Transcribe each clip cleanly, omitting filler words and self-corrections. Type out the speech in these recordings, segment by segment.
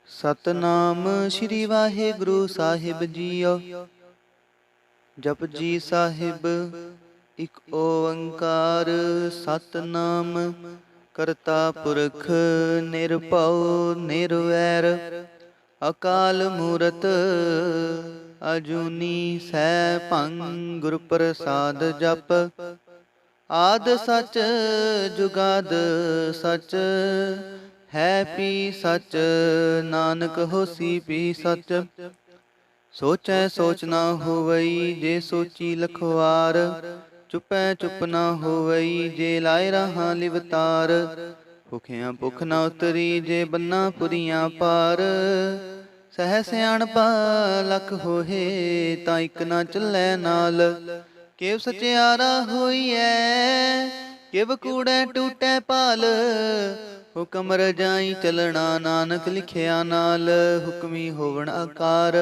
ਸਤਨਾਮ ਸ਼੍ਰੀ ਵਾਹਿਗੁਰੂ ਸਾਹਿਬ JIO. Japji Sahib ਇੱਕ ਓੰਕਾਰ ਸਤਨਾਮ ਕਰਤਾ ਪੁਰਖ ਨਿਰਭਉ ਨਿਰਵੈਰ ਅਕਾਲ ਮੂਰਤ ਅਜੂਨੀ ਸੈਭੰ ਗੁਰ ਪ੍ਰਸਾਦ ਜਪ ਆਦ ਸਚ ਜੁਗਾਦ ਸਚ ਹੈ ਪੀ ਸਚ ਨਾਨਕ ਹੋਸੀ ਪੀ ਸਚ ਸੋਚੈ ਸੋਚ ਨਾ ਹੋਵਈ ਜੇ ਸੋਚੀ ਲਖਵਾਰ ਚੁਪੈ ਚੁਪ ਨਾ ਹੋਵਈ ਜੇ ਲਾਇ ਰਹਾ ਲਿਵਤਾਰ ਭੁਖਿਆਂ ਭੁਖ ਨਾ ਉਤਰੀ ਜੇ ਬੰਨਾ ਪੁਰੀਆਂ ਪਾਰ ਸਹਿ ਸਿਆਣਪਾ ਲਖ ਹੋਏ ਤਾਂ ਇੱਕ ਨਾ ਚੱਲੈ ਨਾਲ ਕਿਵ ਸਚਿਆਰਾ ਹੋਈਐ ਕਿਵ ਕੂੜੈ ਟੂਟੈ ਭਾਲ ਹੁਕਮ ਰਜਾਈ ਚਲਣਾ ਨਾਨਕ ਲਿਖਿਆ ਨਾਲ ਹੁਕਮੀ ਹੋਵਣ ਆਕਾਰ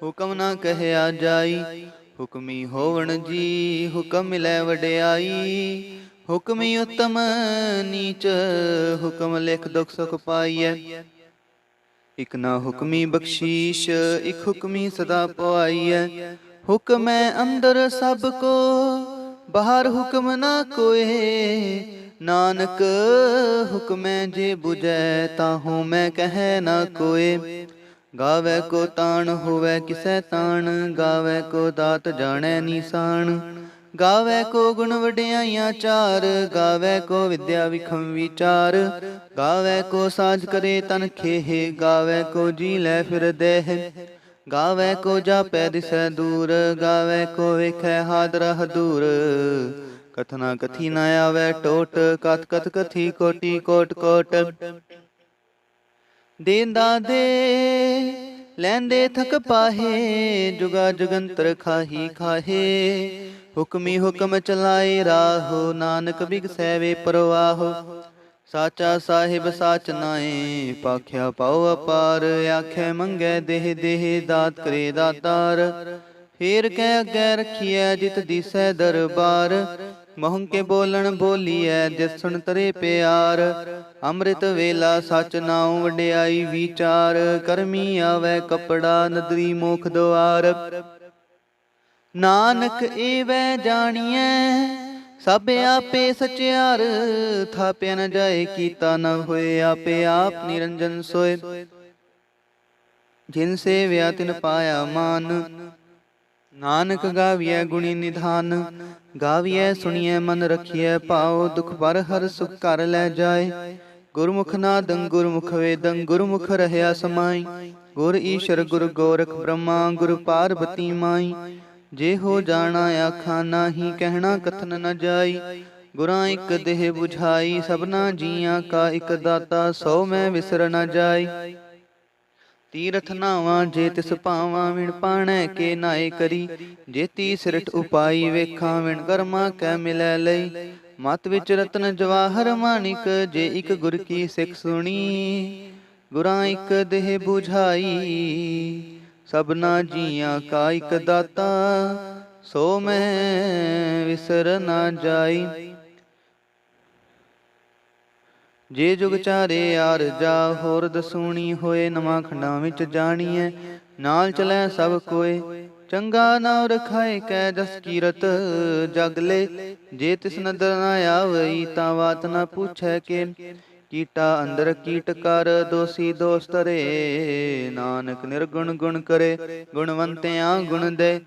ਹੁਕਮ ਨਾ ਕਹਿਆ ਜਾਈ ਹੁਕਮੀ ਹੋਵਣ ਜੀ ਹੁਕਮ ਮਿਲੈ ਵਡਿਆਈ ਹੁਕਮੀ ਉਤਮ ਨੀਚ ਹੁਕਮ ਲਿਖ ਦੁਖ ਸੁਖ ਪਾਈਐ ਇਕ ਨਾ ਹੁਕਮੀ ਬਖਸ਼ੀਸ਼ ਇਕ ਹੁਕਮੀ ਸਦਾ ਪਾਈਐ ਹੁਕਮੈ ਅੰਦਰ ਸਭ ਕੋ ਬਾਹਰ ਹੁਕਮ ਨਾ ਕੋਏ ਨਾਨਕ ਹੁਕਮੈ ਜੇ ਬੁਝੈ ਤਾਹੂ ਮੈਂ ਕਹਿ ਨਾ ਕੋਏ ਗਾਵੈ ਕੋ ਤਾਣ ਹੋਵੈ ਕਿਸੈ ਤਾਣ ਗਾਵੈ ਕੋ ਦਾਤ ਜਾਣੈ ਨੀਸਾਨ ਗਾਵੈ ਕੋ ਗੁਣ ਵਡਿਆਈਆਂ ਚਾਰ ਗਾਵੈ ਕੋ ਵਿਦਿਆ ਵਿਖਮ ਵਿਚਾਰ ਗਾਵੈ ਕੋ ਸਾਜ ਕਰੇ ਤਨ ਖੇਹ ਗਾਵੈ ਕੋ ਜੀ ਲੈ ਫਿਰ ਦੇਹ ਗਾਵੈ ਕੋ ਜਾਪੈ ਦਿਸੈ ਦੂਰ ਗਾਵੈ ਕੋ ਵੇਖੈ ਹਾਦਰ ਹਦੂਰ ਕਥਨਾ ਕਥੀ ਨਾ ਆਵੈ ਟੋਟ ਕਥ ਕਥ ਕਥੀ ਕੋਟੀ ਕੋਟ ਕੋਟ ਦੇਂਦਾ ਦੇ ਲੈਂਦੇ ਥਕ ਪਾਹੇ ਜੁਗਾ ਜੁਗੰਤਰ ਖਾਹੀ ਖਾਹੇ ਹੁਕਮੀ ਹੁਕਮ ਚਲਾਏ ਰਾਹੋ ਨਾਨਕ ਬਿਗਸੈ ਵੇ ਪਰਵਾਹੋ ਸਾਚਾ ਸਾਹਿਬ ਸਾਚ ਨਾਏ ਪਾਖਿਆ ਪਾਉ ਅਪਾਰ ਆਖੇ ਮੰਗੈ ਦੇਹ ਦੇਹ ਦਾਤ ਕਰੇ ਦਾਤਾਰ ਫੇਰ ਕਹਿ ਅੱਗੇ ਰਖੀਐ ਜਿਤ ਦਿਸੈ ਦਰਬਾਰ ਮਹੁੰ ਕੇ ਬੋਲਣ ਬੋਲੀਐ ਜਿਸ ਸੁਣ ਤਰੇ ਪਿਆਰ ਅੰਮ੍ਰਿਤ ਵੇਲਾ ਸਚ ਨਾਉ ਵਡਿਆਈ ਵਿਚਾਰ ਕਰਮੀ ਆਵੈ ਕਪੜਾ ਨਦਰੀ ਮੋਖ ਦੁਆਰ ਨਾਨਕ ਏਵੈ ਜਾਣੀਐ ਸਭ ਆਪੇ ਸਚਿਆਰ ਥਾਪਿਆ ਨ ਜਾਏ ਕੀਤਾ ਨ ਹੋਏ ਆਪੇ ਆਪ ਨਿਰੰਜਨ ਸੋਏ ਜਿਨ ਸੇਵਿਆ ਤਿਨ ਪਾਇਆ ਮਾਨ ਨਾਨਕ ਗਾਵੀਐ ਗੁਣੀ ਨਿਧਾਨ ਗਾਵੀਐ ਸੁਣੀਐ ਮਨ ਰਖੀਐ ਭਾਉ ਦੁਖ ਪਰ ਹਰ ਸੁਖ ਘਰ ਲੈ ਜਾਏ ਗੁਰਮੁਖ ਨਾਦੰ ਗੁਰਮੁਖ ਵੇਦੰ ਗੁਰਮੁਖ ਰਹਿਆ ਸਮਾਈ ਗੁਰ ਈਸ਼ਰ ਗੁਰ ਗੋਰਖ ਬ੍ਰਹਮਾ ਗੁਰ ਪਾਰਬਤੀ ਮਾਈ ਜੇ ਹੋ ਜਾਣਾ ਆਖਾਂ ਨਾਹੀ ਕਹਿਣਾ ਕਥਨ ਨ ਜਾਈ ਗੁਰਾਂ ਇੱਕ ਦੇਹ 부ਝਾਈ ਸਭਨਾ ਜੀਆਂ ਕਾ ਇੱਕ ਦਾਤਾ ਸੋ ਮੈਂ ਵਿਸਰ ਨ ਜਾਈ ਤੀਰਥ ਨਾਵਾਂ ਜੇ ਤਿਸ ਭਾਵਾਂ ਵਿਣ ਪਾਣੈ ਕੇ ਨਾਏ ਕਰੀ ਜੇਤੀ ਸਿਰਠ ਉਪਾਈ ਵੇਖਾਂ ਵਿਣ ਕਰਮਾ ਕੈ ਮਿਲੈ ਲਈ ਮਤ ਵਿੱਚ ਰਤਨ ਜਵਾਹਰ ਮਾਣਿਕ ਜੇ ਇੱਕ ਗੁਰ ਕੀ ਸਿੱਖ ਸੁਣੀ ਗੁਰਾਂ ਇੱਕ ਦੇਹ 부ਝਾਈ ਸਭਨਾ ਜੀਆਂ ਕਾ ਇੱਕ ਦਾਤਾ ਸੋ ਮੈਂ ਵਿਸਰ ਨਾ ਜਾਈ ਜੇ ਜੁਗ ਚਾਰੇ ਆਰ ਜਾ ਹੋਰ ਦਸੂਣੀ ਹੋਏ ਨਵਾਂ ਖੰਡਾਂ ਵਿੱਚ ਜਾਣੀਐ ਨਾਲ ਚਲੈ ਸਭ ਕੋਏ ਚੰਗਾ ਨਾਮ ਰਖਾਏ ਕੈ ਜਸ ਕੀਰਤ ਜਗ ਲੈ ਜੇ ਤਿਸ ਨਦਰ ਨਾ ਆਵਈ ਤਾਂ ਬਾਤ ਨਾ ਪੁੱਛੈ ਕੇ ਕੀਟਾ ਅੰਦਰ ਕੀਟ ਕਰ ਦੋਸੀ ਦੋਸ ਧਰੇ ਨਾਨਕ ਨਿਰਗੁਣ ਗੁਣ ਕਰੇ ਗੁਣਵੰਤਿਆਂ ਗੁਣ ਦੇ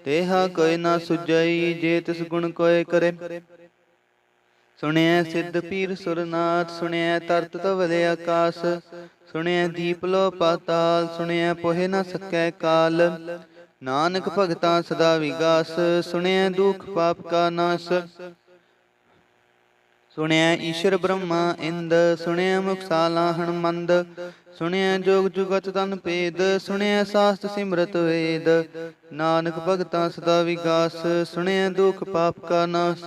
ਤੇਹਾ ਕੋਈ ਨਾ ਸੁਝਈ ਜੇ ਤਿਸ ਗੁਣ ਕੋਏ ਕਰੇ ਸੁਣਿਐ ਸਿੱਧ ਪੀਰ ਸੁਰਨਾਥ ਸੁਣਿਐ ਤਰਤ ਤਵਲੇ ਆਕਾਸ ਸੁਣਿਐ ਦੀਪ ਲੋ ਪਾਤਾਲ ਸੁਣਿਐ ਪੋਹਿ ਨ ਸਕੈ ਕਾਲ ਨਾਨਕ ਭਗਤਾਂ ਸਦਾ ਵਿਗਾਸ ਸੁਣਿਐ ਦੁਖ ਪਾਪ ਕਾ ਨਾਸ ਸੁਣਿਐ ਈਸ਼ਰ ਬ੍ਰਹਮਾ ਇੰਦ ਸੁਣਿਐ ਮੁਕਸਾਲਾ ਹਣਮੰਦ ਸੁਣਿਐ ਜੋਗ ਜੁਗਤ ਤਨ ਭੇਦ ਸੁਣਿਐ ਸਾਸਤ ਸਿਮਰਤ ਵੇਦ ਨਾਨਕ ਭਗਤਾਂ ਸਦਾ ਵਿਗਾਸ ਸੁਣਿਐ ਦੁਖ ਪਾਪ ਕਾ ਨਾਸ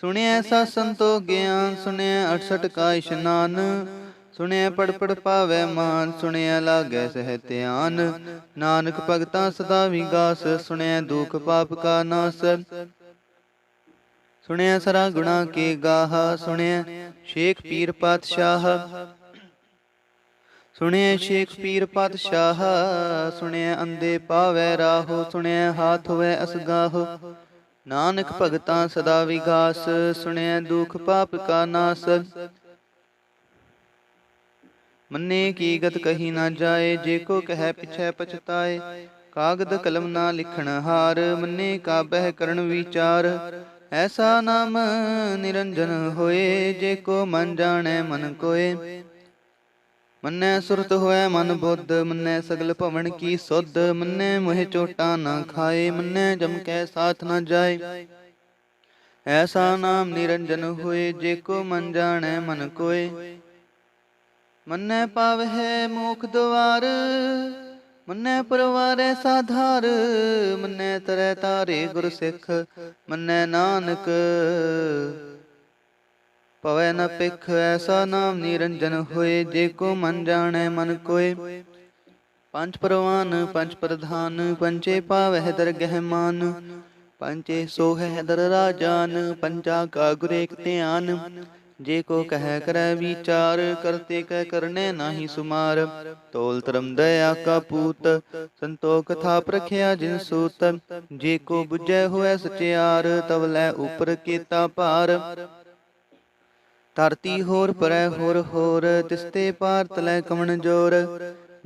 ਸੁਣਿਐ ਸਤ ਸੰਤੋ ਗਿਆਨ ਸੁਣਿਐ 68 ਕਾ ਇਸ਼ਨਾਨ ਸੁਣਿਐ ਪੜ ਪੜ ਪਾਵੈ ਮਾਨ ਸੁਣਿਐ ਲਾਗੈ ਸਹਿ ਧਿਆਨ ਨਾਨਕ ਭਗਤਾਂ ਸਦਾ ਵਿਗਾਸ ਸੁਣਿਐ ਦੁਖ ਪਾਪ ਕਾ ਨਾਸ ਸੁਣਿਐ ਸਰਾ ਗੁਣਾ ਕੇ ਗਾਹਾ ਸੁਣਿਐ ਸ਼ੇਖ ਪੀਰ ਪਾਤਸ਼ਾਹ ਸੁਣਿਐ ਸ਼ੇਖਪੀਰ ਪਾਤਸ਼ਾਹ, ਸੁਣਿਐ ਅੰਧੇ ਪਾਵੈ ਰਾਹੋ, ਸੁਣਿਐ ਹਾਥ ਹੋਵੈ ਅਸਗਾਹੋ। ਨਾਨਕ ਭਗਤਾਂ ਸਦਾ ਵਿਗਾਸ, ਸੁਣਿਐ ਦੁਖ ਪਾਪ ਕਾ ਨਾਸ। ਮੰਨੇ ਕੀ ਗਤ ਕਹੀ ਨਾ ਜਾਏ, ਜੇ ਕੋ ਕਹਿ ਪਿਛੈ ਪਛਤਾਏ। ਕਾਗਦ ਕਲਮ ਨਾ ਲਿਖਣ ਹਾਰ, ਮੰਨੇ ਕਾ ਬਹਿ ਕਰਨ ਵਿਚਾਰ। ਐਸਾ ਨਾਮ ਨਿਰੰਜਨ ਹੋਏ, ਜੇ ਕੋ ਮਨ ਜਾਣੈ ਮਨ ਕੋਏ। ਮੰਨੈ ਸੁਰਤ ਹੋਇ ਮਨ ਬੁੱਧ, ਮੰਨੈ ਸਗਲ ਭਵਨ ਕੀ ਸੁਧ। ਮੰਨੈ ਮੋਹਿ ਚੋਟਾਂ ਨਾ ਖਾਏ, ਮੰਨੈ ਜਮ ਕੈ ਸਾਥ ਨਾ ਜਾਏ। ਐਸਾ ਨਾਮ ਨਿਰੰਜਨ ਹੋਏ, ਜੇ ਕੋ ਮਨ ਜਾਣੈ ਮਨ ਕੋਏ। ਮੰਨੈ ਪਾਵਹਿ ਮੋਖ ਦੁਆਰ, ਮੰਨੈ ਪਰਵਾਰੈ ਸਾਧਾਰ। ਮੰਨੈ ਤਰੈ ਤਾਰੇ ਗੁਰ ਸਿੱਖ, ਮੰਨੈ ਨਾਨਕ ਪਵੈ ਨ ਪਿਖ। ਐਸਾ ਨਾਮ ਨਿਰੰਜਨ ਹੋਏ, ਜੇ ਕੋ ਮਨ ਜਾਣੈ ਮਨ ਕੋਏ। ਪੰਜ ਪਰਵਾਨ ਪੰਜ ਪ੍ਰਧਾਨ, ਪੰਚੇ ਪਾਵਹਿ ਦਰਗਹਿ ਮਾਨ। ਪੰਚੇ ਸੋਹੈ ਦਰ ਰਾਜਾਨ, ਪੰਚਾ ਕਾ ਗੁਰ ਏਕ ਧਿਆਨ। ਜੇ ਕੋ ਕਹਿ ਕਰੈ ਵਿਚਾਰ, ਕਰਤੇ ਕਹਿ ਕਰਨੈ ਨਾਹੀ ਸੁਮਾਰ। ਤੋਲ ਧਰਮ ਦਇਆ ਕਾ ਪੂਤ, ਸੰਤੋਖ ਥਾਪ ਰਖਿਆ ਜਿਨ ਸੂਤ। ਜੇ ਕੋ ਬੁਝੈ ਹੋਇ ਸਚਿਆਰ, ਤਵ ਲੈ ਉਪਰ ਕੀਤਾ ਭਾਰ। ਧਰਤੀ ਹੋਰ ਪਰੈ ਹੋਰ ਹੋਰ, ਤਿਸਤੇ ਪਾਰ ਤਲੈ ਕਵਣ ਜੋਰ।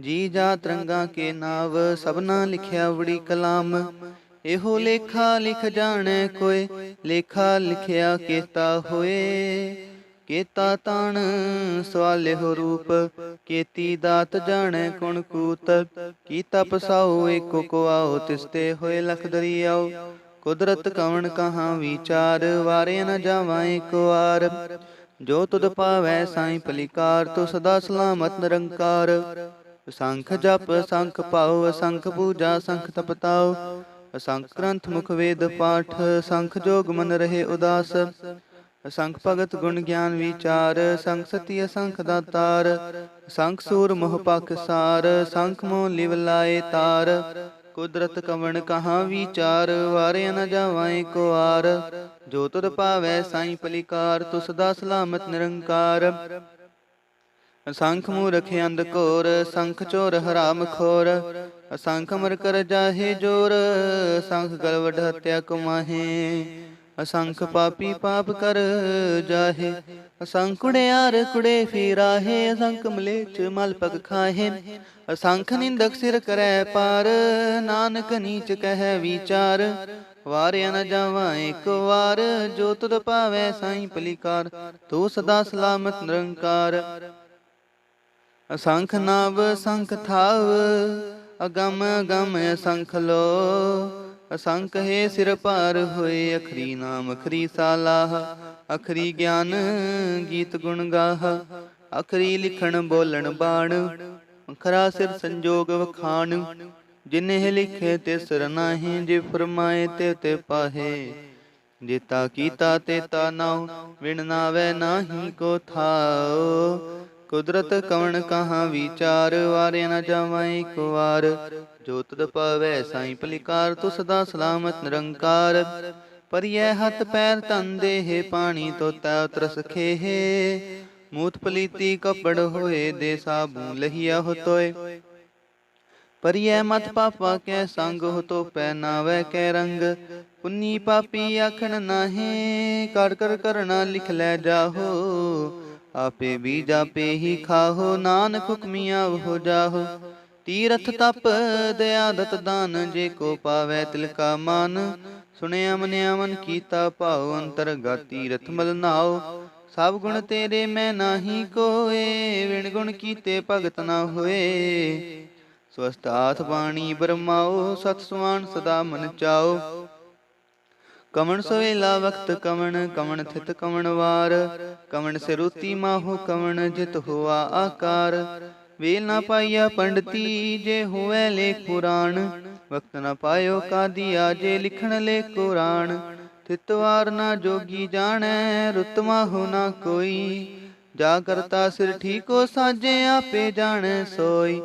ਜੀ ਜਾ ਤਰੰਗਾ ਕੇ ਨਾਵ, ਸਭਨਾ ਲਿਖਿਆ ਵੜੀ ਕਲਾਮ। ਇਹੋ ਲੇਖਾ ਲਿਖ ਜਾਣੈ ਕੋਇ, ਲੇਖਾ ਲਿਖਿਆ ਕੇਤਾ ਹੋਏ। ਕੇਤਾ ਤਾਣ ਸਵਾਲਿਹੁ ਰੂਪ, ਕੇਤੀ ਦਾਤ ਜਾਣੈ ਕੁਣ ਕੂਤ। ਕੀਤਾ ਪਸਾਉ ਏਕੋ ਕੁਆਉ, ਤਿਸਤੇ ਹੋਏ ਲਖ ਦਰਿਆਉ। ਕੁਦਰਤ ਕਵਣ ਕਹਾਂ ਵਿਚਾਰ, ਵਾਰਿਆ ਨ ਜਾਵਾਂ ਏਕ ਵਾਰ। ਜੋ ਤੁਧ ਪਾਵੈ ਸਾਈ ਭਲੀਕਾਰ, ਤੂੰ ਸਦਾ ਸਲਾਮਤ ਨਿਰੰਕਾਰ। ਅਸੰਖ ਜਪ ਅਸੰਖ ਭਾਉ, ਅਸੰਖ ਪੂਜਾ ਅਸੰਖ ਤਪਤਾਉ। ਅਸੰਖ ਗ੍ਰੰਥ ਮੁਖ ਵੇਦ ਪਾਠ, ਅਸੰਖ ਜੋਗ ਮਨ ਰਹੇ ਉਦਾਸ। ਅਸੰਖ ਭਗਤ ਗੁਣ ਗਿਆਨ ਵਿਚਾਰ, ਅਸੰਖ ਸਤੀ ਅਸੰਖ ਦਾਤਾਰ। ਅਸੰਖ ਸੂਰ ਮੋਹ ਪਾਖਸਾਰ, ਅਸੰਖ ਮੋਹ ਲਿਵ ਲਾਏ ਤਾਰ। ਕੁਦਰਤ ਕਵਣ ਕਹਾਂ ਵਿਚਾਰ, ਵਾਰਿਆ ਨ ਜਾਵਾਂ ਏਕ ਵਾਰ। ਜੋ ਤੁਧ ਪਾਵੈ ਸਾਈ ਭਲੀਕਾਰ, ਤੂੰ ਸਦਾ ਸਲਾਮਤ ਨਿਰੰਕਾਰ। ਅਸੰਖ ਮੂਰਖ ਅੰਧ ਘੋਰ, ਅਸੰਖ ਚੋਰ ਹਰਾਮ ਖੋਰ। ਅਸੰਖ ਅਮਰ ਕਰ ਜਾਹੇ ਜੋਰ, ਅਸੰਖ ਗਲਵਢ ਹੱਤਿਆ ਕਮਾਹੇ। ਅਸੰਖ ਪਾਪੀ ਪਾਪ ਕਰ ਜਾਹੇ, ਅਸੰਖ ਕੁੜਿਆਰ ਕੁੜੇ ਫਿਰਾਹੇ। ਅਸੰਖ ਮਲੇਛ ਮਲ ਪਗ ਖਾਹੇ, ਅਸੰਖ ਨਿੰਦਕ ਸਿਰ ਕਰੈ ਪਾਰ। ਨਾਨਕ ਨੀਚ ਕਹਿ ਵਿਚਾਰ, ਵਾਰਿਆ ਨ ਜਾਵਾਂ ਏਕ ਵਾਰ। ਜੋ ਤੁਧ ਪਾਵੈ ਸਾਈ ਭਲੀਕਾਰ, ਤੂੰ ਸਦਾ ਸਲਾਮਤ ਨਿਰੰਕਾਰ। ਅਸੰਖ ਨਾਵ ਅਸੰਖ ਥਾਵ, ਅਗਮ ਅਗਮ ਅਸੰਖ ਲੋ। ਅਸੰਖ ਹੈ ਸਿਰ ਭਾਰ ਹੋਏ, ਅਖਰੀ ਨਾਮ ਅਖਰੀ ਸਾਲਾਹ। ਅਖਰੀ ਗਿਆਨ ਗੀਤ ਗੁਣ ਗਾਹ, ਅਖਰੀ ਲਿਖਣ ਬੋਲਣ ਬਾਣ। ਅਖਰਾ ਸਿਰ ਸੰਜੋਗ ਵਖਾਣ, ਜਿਨਿ ਲਿਖੇ ਤਿਸਰ ਨਾਹੀਂ। ਜੇ ਫਰਮਾਏ ਤੇ ਤੇ ਪਾਹੇ, ਜੇਤਾ ਕੀਤਾ ਤੇਤਾ ਨਾਉ। ਵਿਣ ਨਾਵੈ ਨਾਹੀ ਕੋ ਥਾਉ, ਕੁਦਰਤ ਕਵਣ ਕਹਾਂ ਵਿਚਾਰ। ਵਾਰਿਆ ਨ ਜਾਵਾਂ ਏਕ ਵਾਰ। ਜੋ ਤੁਧ ਪਾਵੈ ਸਾਈ ਭਲੀਕਾਰ, ਤੂੰ ਸਦਾ ਸਲਾਮਤ ਨਿਰੰਕਾਰ। ਪਰਿਐ ਹੱਥ ਪੈਰ ਤਨ ਦੇਹ, ਪਾਣੀ ਧੋਤਾ ਉਤਰਸ ਖੇਹ। ਮੂਤ ਪਲੀਤੀ ਕੱਪੜ ਹੋਏ, ਦੇ ਸਾਬੂ ਲਹੀਆ ਹੋ ਤੋਏ। ਪਰਿਐ ਮਤ ਪਾਪਾ ਕੈ ਸੰਗ, ਹੋ ਧੋਪੈ ਨਾਵੈ ਕੈ ਰੰਗ। ਪੁੰਨੀ ਪਾਪੀ ਆਖਣ ਨਾਹੀਂ, ਕਰ ਕਰ ਕਰਣਾ ਲਿਖ ਲੈ ਜਾਹੋ। ਆਪੇ ਬੀਜ ਆਪੇ ਹੀ ਖਾਹੋ, ਨਾਨਕ ਹੁਕਮੀਆਂ ਹੋ ਜਾਹੋ। ਤੀਰਥ ਤਪ ਦਇਆ ਦਤ ਦਾਨ, ਜੇ ਕੋ ਪਾਵੈ ਤਿਲ ਕਾ ਮਾਨ। ਸੁਣਿਆ ਮੰਨਿਆ ਮਨ ਕੀਤਾ ਭਾਉ, ਅੰਤਰਗਤ ਤੀਰਥ ਮਲ ਨਾਉ। ਸਭ ਗੁਣ ਤੇਰੇ ਮੈਂ ਨਾਹੀ ਕੋਏ, ਵਿਣ ਗੁਣ ਕੀਤੇ ਭਗਤ ਨਾ ਹੋਏ। ਸਵਸਤ ਆਥ ਬਾਣੀ ਬਰਮਾਓ, ਸਤ ਸੁਆਨ ਸਦਾ ਮਨ ਚਾਓ। ਕਵਣ ਸਵੇਲਾ ਵਖਤ ਕਵਣ, ਕਵਣ ਥਿਤ ਕਵਣ ਵਾਰ। ਕਵਣ ਸਿਰੂਤੀ ਮਾਹੋ ਕਵਣ, ਜਿਤ ਹੋਆ ਆਕਾਰ। ਵੇਲ ਨਾ ਪਾਈਆ ਪੰਡਤੀ, ਜੇ ਹੋਵੈ ਲੇਖ ਪੁਰਾਣ। ਵਕਤ ਨ ਪਾਇਓ ਕਾਦੀਆ, ਜੇ ਲਿਖਣ ਲੇਖ ਕੁਰਾਨ। ਥਿਤ ਵਾਰ ਨਾ ਜੋਗੀ ਜਾਣੈ, ਰੁਤ ਮਾਹੋ ਨਾ ਕੋਈ। ਜਾ ਕਰਤਾ ਸਿਰ ਠੀਕੋ ਸਾਜੇ, ਆਪੇ ਜਾਣੈ ਸੋਈ।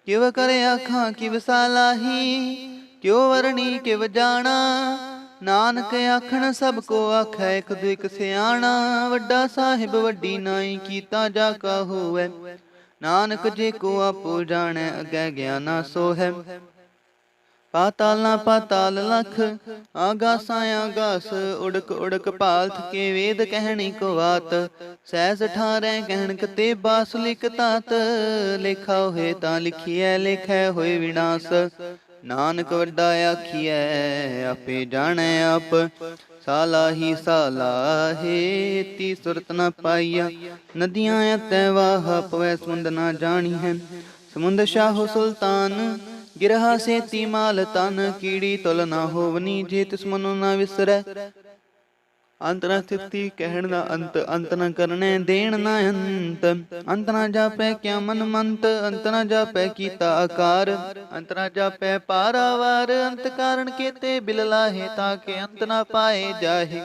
ਕਿਵ ਕਰ ਆਖਾਂ ਕਿਵ ਸਾਲਾਹੀ, ਕਿਉ ਵਰਣੀ ਕਿਵ ਜਾਣਾ। ਨਾਨਕ ਆਖਣ ਸਭ ਕੋ ਆਖੈ, ਇਕ ਦੂ ਇਕ ਸਿਆਣਾ। ਵੱਡਾ ਸਾਹਿਬ ਵੱਡੀ ਨਾਈ, ਕੀਤਾ ਜਾ ਕਾ ਹੋਵੈ। ਨਾਨਕ ਜੇ ਕੋ ਆਪੋ ਜਾਣੈ ਅਗੈ ਗਿਆਨਾ ਸੋ ਹੈ। ਪਾਤਾਲਾਂ ਪਾਤਾਲ ਲਖ ਆਗਾਸਾਂ ਆਗਾਸ ਉੜਕ ਉੜਕ ਭਾਲਥ ਕੇ ਵੇਦ ਕਹਿਣੀ ਕੋ ਬਾਤ ਸਹਿਸ ਠਾਰੈ ਕਹਿਣ ਕਤੇ ਬਾਸ ਲਿਖ ਤਾਤ ਲੇਖਾ ਹੋਏ ਤਾਂ ਲਿਖੀਐ ਲੇਖੈ ਹੋਏ ਵਿਨਾਸ਼ ਨਾਨਕ ਵੱਡਾ ਆਖੀਐ ਆਪੇ ਜਾਣੈ ਆਪ ਸਾਲਾ ਹੀ ਸਾਲਾਹੇ ਤੀ ਸੁਰਤ ਨ ਪਾਈਆ ਨਦੀਆਂ ਅਤੈ ਵਾਹ ਪਵੈ ਸਮੁੰਦ ਨਾ ਜਾਣੀ ਹੈ ਸਮੁੰਦ ਸ਼ਾਹੋ ਸੁਲਤਾਨ ਗਿਰਹਾ ਸੇਤੀ ਮਾਲ ਤਨ ਕੀੜੀ ਤੁਲ ਨਾ ਹੋਵਨੀ ਜੇ ਤਿਸ ਮਨੁ ਨਾ ਵਿਸਰੈ ਅੰਤ ਨਾ ਸਥਿਤੀ ਕਹਿਣ ਦਾ ਅੰਤ ਅੰਤ ਨਾ ਕਰਨੇ ਦੇਣ ਨਾ ਅੰਤ ਅੰਤ ਨਾ ਜਾਪੈ ਕਿਆ ਮਨ ਮੰਤ ਅੰਤ ਨਾ ਜਾਪੈ ਕੀਤਾ ਆਕਾਰ ਅੰਤ ਨਾ ਜਾਪੈ ਪਾਰਾਵਾਰ ਅੰਤ ਕਾਰਨ ਕੇਤੇ ਬਿਲ ਲਾਹੇ ਤਾਂ ਕਿ ਅੰਤ ਨਾ ਪਾਏ ਜਾਹੇ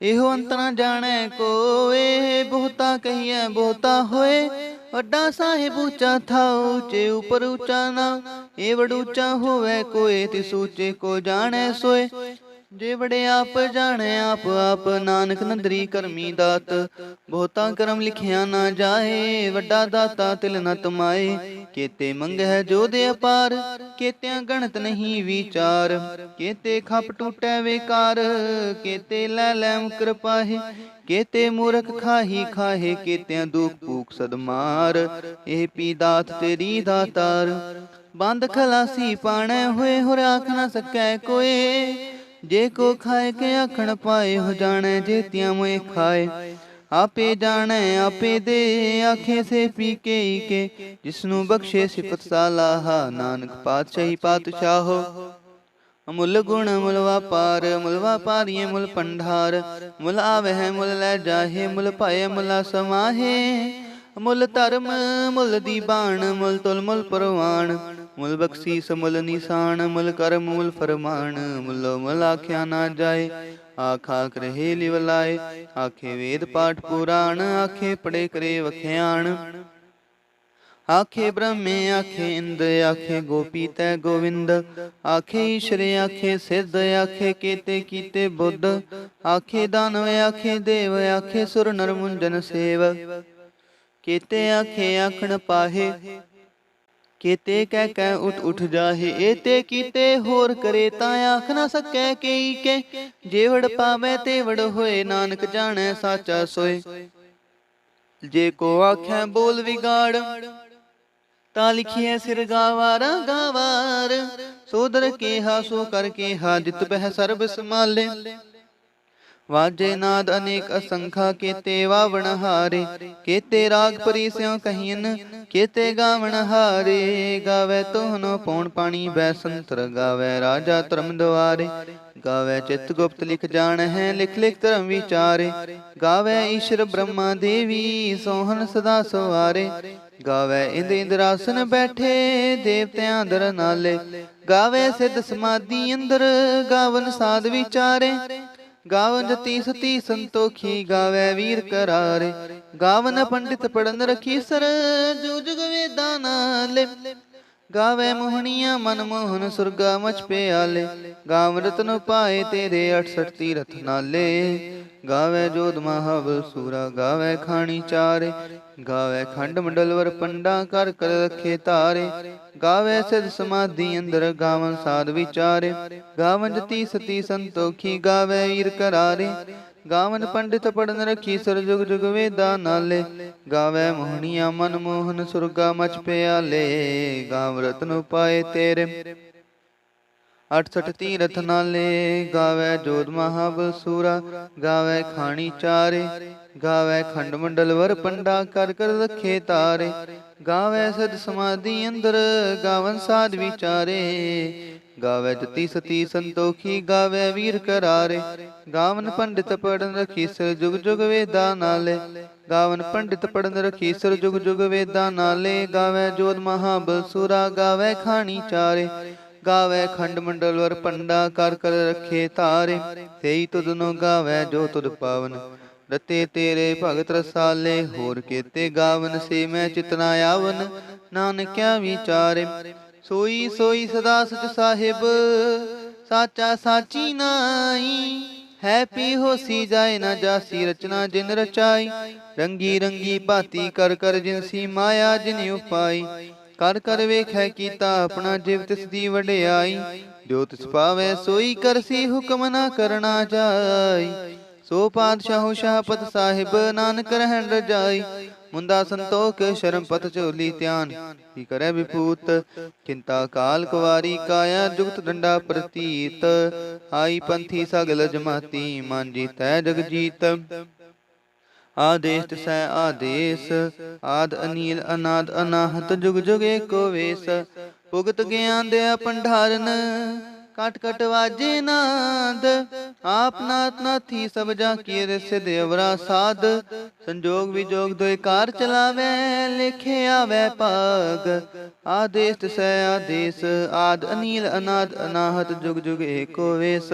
ਇਹੋ ਅੰਤ ਨਾ ਜਾਣੈ ਕੋਏ ਬਹੁਤਾ ਕਹੀਐ ਬਹੁਤਾ ਹੋਏ ਵੱਡਾ ਸਾਹਿਬ ਉੱਚਾ ਥਾਉ ਉੱਚੇ ਉਪਰ ਉੱਚਾ ਨਾ ਇਹ ਵਡ ਉੱਚਾ ਹੋਵੇ ਕੋਏ ਤਿਸ ਉੱਚੇ ਕੋ ਜਾਣੈ ਸੋਏ ਜੇ ਵੜੇ ਆਪ ਜਾਣੈ ਆਪ ਆਪ ਨਾਨਕ ਨਦਰੀ ਕਰਮੀ ਦਾਤ ਬਹੁਤਾ ਕਰਮ ਲਿਖਿਆ ਨਾ ਜਾਏ ਵੱਡਾ ਦਾਤਾ ਤਿਲ ਨ ਤਮਾਏ ਕੇਤੇ ਮੰਗਹਿ ਜੋ ਦੇ ਅਪਾਰ ਕੇਤਿਆਂ ਗਣਤ ਨਹੀਂ ਵਿਚਾਰ ਕੇਤੇ ਖਪ ਟੂਟੈ ਵੇਕਾਰ ਕੇਤੇ ਲੈ ਲੈ ਮੁਕਰ ਪਾਹੇ ਕੇਤੇ ਮੂਰਖ ਖਾਹੀ ਖਾਹੇ ਕੇਤਿਆਂ ਦੁਖ ਭੂਖ ਸਦਮਾਰ ਇਹ ਪੀ ਦਾਤ ਤੇਰੀ ਦਾਤਾਰ ਬੰਦ ਖਲਾਸੀ ਪਾਣੈ ਹੋਏ ਹੋਰ ਆਖ ਨਾ ਸਕੈ ਕੋਏ ਜੇ ਕੋ ਖਾਏ ਕੇ ਆਖਣ ਪਾਏ ਹੋ ਜਾਣੈ ਜੇਤਿਆਂ ਮੋਏ ਖਾਏ ਆਪੇ ਜਾਣੈ ਆਪੇ ਦੇ ਆਖੇ ਸੇ ਪੀ ਕੇ ਜਿਸਨੂੰ ਬਖਸ਼ੇ ਸਿਫਤ ਸਾਲਾਹਾ ਨਾਨਕ ਪਾਤਸ਼ਾਹੀ ਪਾਤਸ਼ਾਹੋ ਮੁੱਲ ਗੁਣ ਮੁੱਲ ਵਾਪਾਰੀਏ ਮੁੱਲ ਪੰਡਾਰ ਮੁੱਲ ਆਵਹਿ ਮੁੱਲ ਲੈ ਜਾਹੇ ਮੁੱਲ ਪਾਏ ਮੁੱਲ ਸਮਾਹੇ ਮੁੱਲ ਧਰਮ ਮੁੱਲ ਦੀ ਬਾਣ ਮੁੱਲ ਤੁਲ ਮੁੱਲ ਪਰਵਾਨ ਮੁੱਲ ਬਖਸ਼ੀਸ ਮੁੱਲ ਨਿਸ਼ਾਨ ਮੁੱਲ ਕਰਮ ਮੁੱਲ ਫਰਮਾਨ ਮੁੱਲੋ ਮੁੱਲ ਆਖਿਆ ਨਾ ਜਾਏ ਆਖ ਆਖ ਰਹੇ ਲਿਵਲਾਏ ਆਖੇ ਵੇਦ ਪਾਠ ਪੁਰਾਣ ਆਖੇ ਪੜੇ ਕਰੇ ਵਖਿਆਣ ਆਖੇ ਬ੍ਰਹਮੇ ਆਖੇ ਇੰਦ ਆਖੇ ਗੋਪੀ ਤੈ ਗੋਵਿੰਦ ਆਖੇ ਈਸ਼ਰ ਆਖੇ ਸਿੱਧ ਆਖੇ ਕੇਤੇ ਕੀਤੇ ਬੁੱਧ ਆਖੇ ਦਾਨਵ ਆਖੇ ਦੇਵ ਆਖੇ ਸੁਰ ਨਰ ਮੁੰਜਨ ਸੇਵ ਕੇਤੇ ਆਖੇ ਆਖਣ ਪਾਹੇ ਕੇਤੇ ਕਹਿ ਕਹਿ ਉਠ ਉਠ ਜਾਹੇ ਏਤੇ ਕੀਤੇ ਹੋਰ ਕਰੇ ਤਾਂ ਆਖ ਨਾ ਸਕੈ ਕਈ ਕੇ ਜੇ ਵੜ ਪਾਵੇ ਤੇ ਵੜ ਹੋਏ ਨਾਨਕ ਜਾਣੈ ਸਾਚਾ ਸੋਏ ਜੇ ਕੋ ਆਖੈ ਬੋਲ ਵਿਗਾੜ ਤਾਂ ਲਿਖੀਐ ਸਿਰ ਗਾਵਾਰਾ ਗਾਵਾਰ ਸੋਦਰ ਕੇਹਾ ਸੋ ਕਰ ਕੇਹਾ ਜਿਤ ਬਹਿ ਸਰਬ ਸਮਾਲੇ ਵਾਜੇ ਨਾਦ ਅਨੇਕ ਅਸੰਖਾ ਕੇਤੇ ਵਾਵਣ ਹਾਰੇ ਕੇਤੇ ਰਾਗ ਪਰੀ ਸਿਉ ਕਹੀਨ ਕੇਤੇ ਗਾਵਣ ਹਾਰੇ ਗਾਵੇ ਤੋਹਨੋ ਪੌਣ ਪਾਣੀ ਬੈ ਸੰਤਰ ਗਾਵੇ ਰਾਜਾ ਧਰਮ ਦੁਆਰੇ ਗਾਵੇ ਚਿਤ ਗੁਪਤ ਲਿਖ ਜਾਣ ਹੈ ਲਿਖ ਲਿਖ ਧਰਮ ਵਿਚਾਰੇ ਗਾਵੇ ਈਸ਼ਰ ਬ੍ਰਹਮਾ ਦੇਵੀ ਸੋਹਣ ਸਦਾ ਸਵਾਰੇ ਗਾਵੇ ਇੰਦ ਇੰਦਰਾਸਨ ਬੈਠੇ ਦੇਵਤਿਆਂ ਦਰ ਨਾਲੇ ਗਾਵੇ ਸਿੱਧ ਸਮਾਧੀ ਅੰਦਰ ਗਾਵਨ ਸਾਧ ਵਿਚਾਰੇ ਗਾਵਨ ਜਤੀ ਸਤੀ ਸੰਤੋਖੀ ਗਾਵੇ ਵੀਰ ਕਰਾਰੇ ਗਾਵਨ ਪੰਡਿਤ ਪੜਨ ਰਖੀ ਸਰ ਜੋ ਜੁਗ ਵੇਦਾਂ ਨਾਲੇ ਗਾਵੇ ਮੋਹਣੀਆਂ ਮਨ ਮੋਹਨ ਸੁਰਗਾ ਮਚ ਪਿਆਲੇ ਗਾਵ ਰਤਨ ਪਾਏ ਤੇਰੇ 68 ਤੀਰਥ ਨਾਲੇ ਗਾਵੇ ਜੋਧ ਮਹਾਬਲ ਸੂਰਾ ਗਾਵੇ ਖਾਣੀ ਚਾਰੇ ਗਾਵੇ ਖੰਡ ਮੰਡਲ ਵਰ ਪੰਡਾ ਕਰ ਕਰ ਰਖੇ ਤਾਰੇ ਗਾਵੇ ਸਿਧ ਸਮਾਧੀ ਅੰਦਰ ਗਾਵਨ ਸਾਧ ਵਿਚਾਰੇ ਗਾਵਨ ਜਤੀ ਸਤੀ ਸੰਤੋਖੀ ਗਾਵੇ ਵੀਰ ਕਰਾਰੇ ਗਾਵਨ ਪੰਡਿਤ ਪੜਨ ਰਖੀ ਸਰ ਜੁਗ ਜੁਗ ਵੇਦਾ ਨਾਲੇ ਗਾਵੇ ਮੋਹਣੀਆਂ ਮਨ ਮੋਹਨ ਸੁਰਗਾ ਮਚ ਪਿਆਲੇ ਗਾਵ ਰਤਨ ਪਾਏ ਤੇਰੇ 68 ਤੀਰਥ ਨਾਲੇ ਗਾਵੇ ਜੋਧ ਮਹਾਬਲ ਸੂਰਾ ਗਾਵੇ ਖਾਣੀ ਚਾਰੇ ਗਾਵੇ ਖੰਡ ਮੰਡਲ ਵਰ ਪੰਡਾ ਕਰ ਕਰ ਰਖੇ ਤਾਰੇ ਗਾਵੇ ਸਦ ਸਮਾਧੀ ਅੰਦਰ ਗਾਵਨ ਸਾਧ ਵਿਚਾਰੇ ਗਾਵੇ ਜਤੀ ਸਤੀ ਸੰਤੋਖੀ ਗਾਵੇ ਵੀਰ ਕਰਾਰੇ ਗਾਵਨ ਪੰਡਿਤ ਪੜਨ ਰਖੀ ਸਰ ਜੁਗ ਜੁਗ ਵੇਦਾ ਨਾਲੇ ਗਾਵਨ ਪੰਡਿਤ ਪੜਨ ਰਖੀ ਸਰ ਜੁਗ ਜੁਗ ਵੇਦਾ ਨਾਲੇ ਗਾਵੇ ਜੋਧ ਮਹਾਬਲ ਸੂਰਾ ਗਾਵੇ ਖਾਣੀ ਚਾਰੇ ਗਾਵੇ ਖੰਡ ਮੰਡਲ ਵਰ ਪੰਡਾ ਕਰ ਕਰ ਰਖੇ ਤਾਰੇ ਤੇਈ ਤੁਧਨੋ ਗਾਵੇ ਜੋ ਤੁਧ ਪਾਵਨ ਰਤੇ ਤੇਰੇ ਭਗਤ ਰਸਾਲੇ ਹੋਰ ਕੇਤੇ ਗਾਵਨ ਸੇ ਮੈਂ ਚਿਤਨਾ ਆਵਨ ਨਾਨਕਿਆ ਵਿਚਾਰੇ ਸੋਈ ਸੋਈ ਸਦਾ ਸਚ ਸਾਹਿਬ ਸਾਚਾ ਸਾਚੀ ਨਾਈ है पी होसी जाए न जासी रचना जिन रचाई। रंगी रंगी भांति कर कर जिनसी माया जिन उपाई। कर कर वेखै कीता अपना जिव तिस दी वडियाई। जो तिस पावै सोई करसी हुक्म न करना जाई। सो पातशाहो शाहपत साहिब नानक रहन रजाई। मुंदा संतोख शर्म पत चोली ध्यान ही करे विभूत। चिंता काल कुवारी काया जुगत डंडा प्रतीत। आई पंथी सगल जमाती मांजी तै जग जीत। आदेश तिसै आदेश आद अनील अनाद अनाहत जुग जुग एको वेस। भुगत ज्ञान दया भंडारन कट कट वाजे नाद। आप नाथ नाथी सब जा किए सिद्ध अवरा साध। संजोग विजोग दोय कार चलावे लिखे आवे पाग। आदेश तिसै आदेश आद अनील अनाद अनाहत जुग जुग एको वेस।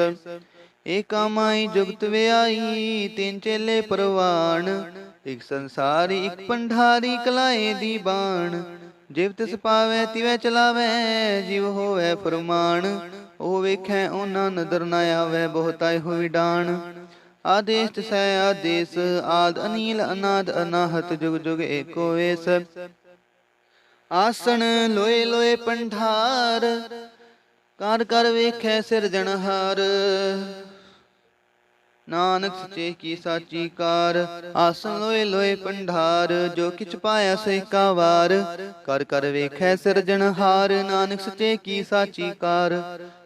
एका माई जुगत व्याई तीन चेले परवान। एक संसारी एक पंडारी कलाए दी बाण। जिव तिस पावै तिवै चलावै जीव होवै फरमान। ओ वेखै ओना नदर न आवै बहुताय होई डाण। आदेश तिसै आदेश आद अनील अनाद अनाहत जुग जुग एको वेस। आसन लोए लोए पंडार कर कर वेखै सिरजनहार। नानक सचे की साची कार आसन लोए लोए पंडार। जो किछ पाया सो एका वार कर कर वेखै सिरजनहार। नानक सचे की साची कार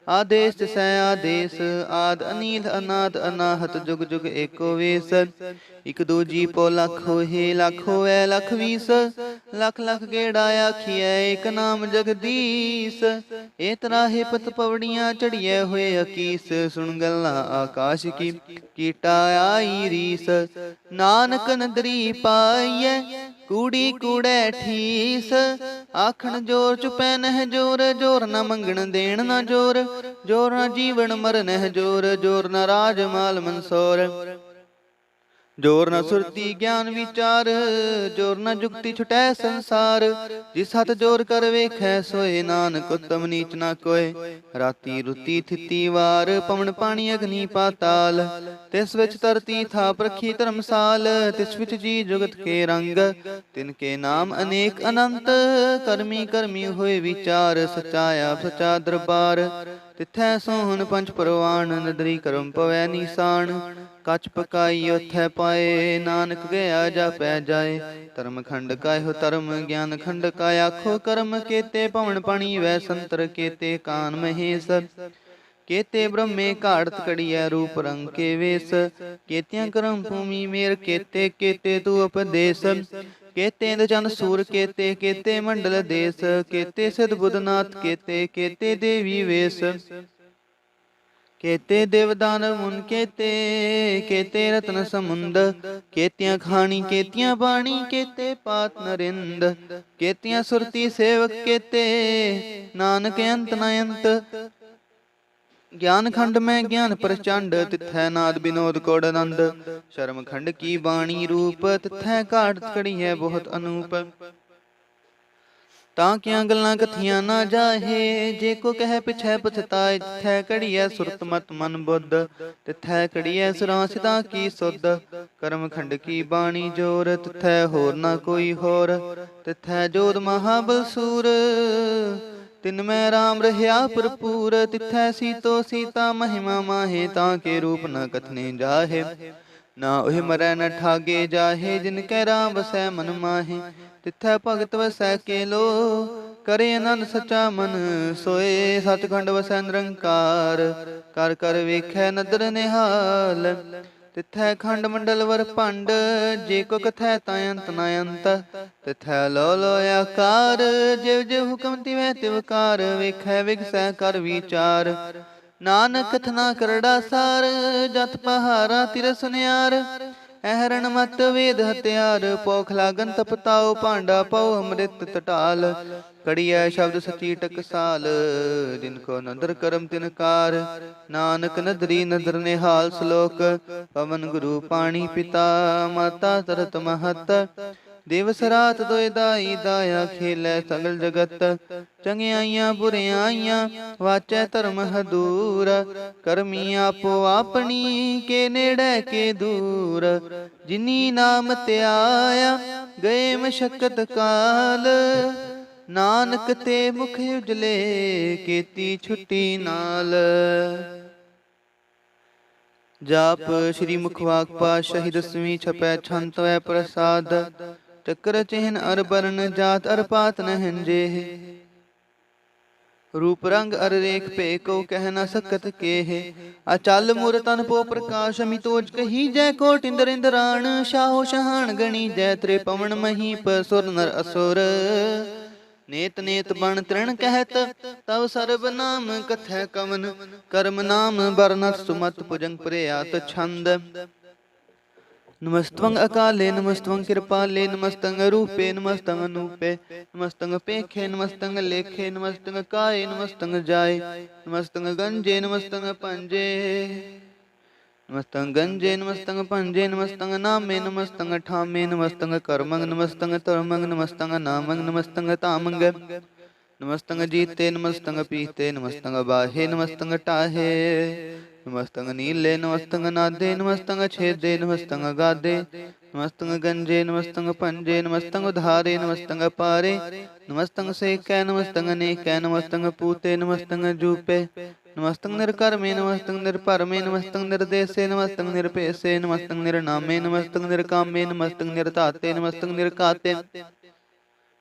आदेश तिसै आदेश आद अनील अनाद अनाहत जुग जुग एको वेस। इक दूजी पो लख होए लख होए लख बीस। लख लख गेड़ा आखिए एक नाम जगदीश। ए तराहे पत पवड़ियां चढ़िए हुए अकीस। सुन गल्ला आकाश की कीटा आई रीस। नानक नदरी पाइए कूड़ी कूड़े ठीस। आखन जोर चुपै नह जोर जोर न मंगण देण न जोर। जोर न जीवन मरन है जोर जोर न राज माल मनसोर। जोर न सुरती ज्ञान विचार जोर न जुक्ति छुटै संसार। जिस हथ जोर कर वेखै सोए नानक उत्तम नीच न कोय। राती रुती थिती वार पवन पानी अग्नि पाताल। तिस विच तरती था प्रखी धर्मसाल। तिस विच जी जुगत के रंग तिनके नाम अनेक अनंत। करमी करमी होए विचार सचाया सचा दरबार। तिथै सोहन पंच परवान नदरी करम पवै निशान। कच पकाई उथै पाए नानक गया जापै जाए। धर्म खंड कायो धर्म ज्ञान खंड का आखो कर्म। केते पवन पानी वै संतर केते कान महेश। केते ब्रह्मे घाड़त कड़िया रूप रंग के वेश। केतिया करम भूमि मेर केते केते तू उपदेश। केते चंद सूर केते केते मंडल देश। केते सिद्ध बुधनाथ केते केते देवी वेश। केते देवदानव मुन केते केते रत्न समुंद। केतियां खानी केतियां बाणी केते पात नरिंद। केतियां सुरती सेवक केते नानक अंत न अंत। ज्ञान खंड में ज्ञान प्रचंड तिथै नाद विनोद कोड आनंद। शर्म खंड की बाणी रूप तिथै घाट खड़ी है बहुत अनूप। ਤਾਂ ਕਿਆਂ ਗੱਲਾਂ ਕਥੀਆਂ ਨਾ ਜਾਹੇ ਜੇ ਕੋ ਕਹਿ ਪਿਛੈ ਪਛਤਾਏ। ਤਿਥੈ ਕੜੀਐ ਸੁਰਤ ਮਤ ਮਨ ਬੁੱਧ ਤਿਥੈ ਕੜੀਐ ਸੁਰਾਂ ਸਿਧਾਂ ਕੀ ਸੁਧ। ਕਰਮ ਖੰਡ ਕੀ ਬਾਣੀ ਜੋਰ ਤਿਥੈ ਹੋਰ ਨਾ ਕੋਈ ਹੋਰ। ਤਿਥੈ ਜੋਧ ਮਹਾਬਲ ਸੂਰ ਤਿਨ ਮੈਂ ਰਾਮ ਰਹਿਆ ਭਰਪੂਰ। ਤਿਥੈ ਸੀਤੋ ਸੀਤਾ ਮਹਿਮਾ ਮਾਹੇ ਤਾਂ ਕੇ ਰੂਪ ਨ ਕਥਨੇ ਜਾਹੇ। ਨਾ ਉਹ ਮਰੈ ਨ ਠਾਗੇ ਜਾਹੇ ਜਿਨ ਕੈ ਰਾਮ ਵਸੈ ਮਨ ਮਾਹੇ। ਤਿਥੈ ਭਗਤ ਵਸੈ ਕੇਲੋ ਕਰੇ ਆਨੰਦ ਸਚਾ ਮਨ ਸੋਏ। ਸਚਖੰਡ ਵਸੈ ਨਿਰੰਕਾਰ ਕਰ ਕਰ ਵੇਖੈ ਨਦਰ ਨਿਹਾਲ। ਤਿਥੈ ਖੰਡ ਮੰਡਲ ਵਰ ਭੰਡ ਜੇ ਕੋ ਕਥੈ ਤਾਂ ਅੰਤ ਨ ਅੰਤ। ਤਿਥੈ ਲੋ ਲੋ ਆਕਾਰ ਜਿਵ ਜਿਵ ਹੁਕਮ ਤਿਵੈ ਤਿਵਕਾਰ। ਵੇਖੈ ਵਿਗਸੈ ਕਰ ਵਿਚਾਰ ਨਾਨਕ ਕਥਨਾ ਕਰੜਾ ਸਾਰ। ਜਤ ਪਹਾਰਾ ਤਿਰ ਸੁਨਿਆਰ ਐਹਰਨ ਮਤ ਵੇਦ ਹਥਿਆਰ। ਪੋਖ ਲਾਗਨ ਤਪਤਾਓ ਭਾਂਡਾ ਪਉ ਅੰਮ੍ਰਿਤ ਟਟਾਲ। ਕੜੀਐ ਸ਼ਬਦ ਸਚੀ ਟਕਸਾਲ ਜਿਨ ਕੋ ਨਦਰ ਕਰਮ ਤਿਨਕਾਰ। ਨਾਨਕ ਨਦਰੀ ਨਦਰ ਨਿਹਾਲ ਸ਼ਲੋਕ ਪਵਨ ਗੁਰੂ ਪਾਣੀ ਪਿਤਾ ਮਾਤਾ ਤਰਤ ਮਹਤ। ਦਿਵਸ ਰਾਤ ਦੋਇ ਦਾਈ ਦਾਇਆ ਖੇਲੈ ਸਗਲ ਜਗਤ। ਚੰਗਿਆਈਆਂ ਬੁਰਿਆਈਆਂ ਵਾਚੈ ਧਰਮ ਹਦੂਰ। ਕਰਮੀ ਆਪੋ ਆਪਣੀ ਕੇ ਨੇੜੇ ਕੇ ਦੂਰ। ਜਿਨੀ ਨਾਮ ਧਿਆਇਆ ਗਏ ਮਸ਼ਕਤ ਕਾਲ। ਨਾਨਕ ਤੇ ਮੁਖ ਉਜਲੇ ਕੀਤੀ ਛੁੱਟੀ ਨਾਲ। ਜਾਪ ਸ੍ਰੀ ਮੁਖਵਾਕ ਪਾਤਸ਼ਾਹੀ ਦਸਵੀਂ ਛਪੈ ਛੰਤ ਵੈ ਪ੍ਰਸਾਦ। ਚੱਕਰ ਚਿਹਨ ਅਰ ਬਰਨ ਜਾਤ ਅਰ ਪਾਤ ਨਹਿਨ ਜੇਹ। रूप रंग अर रेख पे को कह न सकत केह। अचल मुर तन पो प्रकाश अमितोज कही जय कोट इंद्र इंद्राण। शाहो शहान गणी जय त्रे पवन महीप सुर नर असुर। नेत नेत बन तृण कहत तव सर्ब नाम कथै कवन। कर्म नाम बरनत सुमत भुजंग प्रयात छंद। नमस्तवं अकाले नमस्तवं कृपाले नमस्तंग रूपे नमस्तंग अनूपे। नमस्तंग पेखे नमस्तंग लेखे नमस्तंग काये नमस्तंग जाय। नमस्तंग गंजे नमस्तंग पंजे। नमस्तंग गंजे नमस्तंग पंजे। नमस्तंग नामे नमस्तंग ठामे। नमस्तंग कर्मंग नमस्तंग धर्मंग। नमस्तंग नामंग नमस्तंग तामंग। नमस्तंग जीते नमस्तंग पीते। नमस्तंग बाहे नमस्तंग टाहे। नमस्तंग नीले नमस्तंग नादे। नमस्तंग छेदे नमस्तंग गादे। नमस्तंग गंजे नमस्तंग पंजे। नमस्तंग उधारे नमस्तंग पारे। नमस्तंग सेकै नमस्तंग नेकै। नमस्तंग पूते नमस्तंग जूपे। नमस्तंग निर्कर्मे नमस्तंग निर्भरमे। नमस्तंग निर्देशे नमस्तंग निरपेशे। नमस्तंग निर्नामे नमस्तंग निर्कामे। नमस्तंग निर्धाते नमस्तंग निर्काते।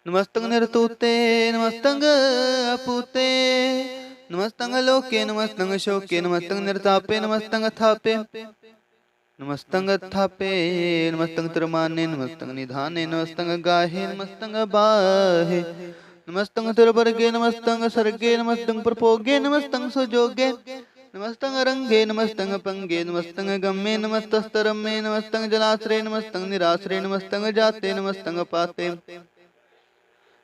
नमस्तंग निर्तूते नमस्तंग अपूते। नमस्तंग लोके नमस्तंग शोके। नमस्तंग निर्तापे नमस्तंग थापे। नमस्तंग थापे नमस्तंग तिरमाने। नमस्तंग निधाने नमस्तंग गाहे। नमस्तंग बाहे नमस्तंग तिरवर्गे। नमस्तंग सर्गे नमस्तंग प्रभोगे। नमस्तंग सुजोगे। नमस्तंग रंगे नमस्तंग पंगे। नमस्तंग गम्मे नमस्तस्तरम्मे। नमस्तंग जलाश्रय नमस्तंग निराश्रय। नमस्तंग जाते नमस्तंग पाते।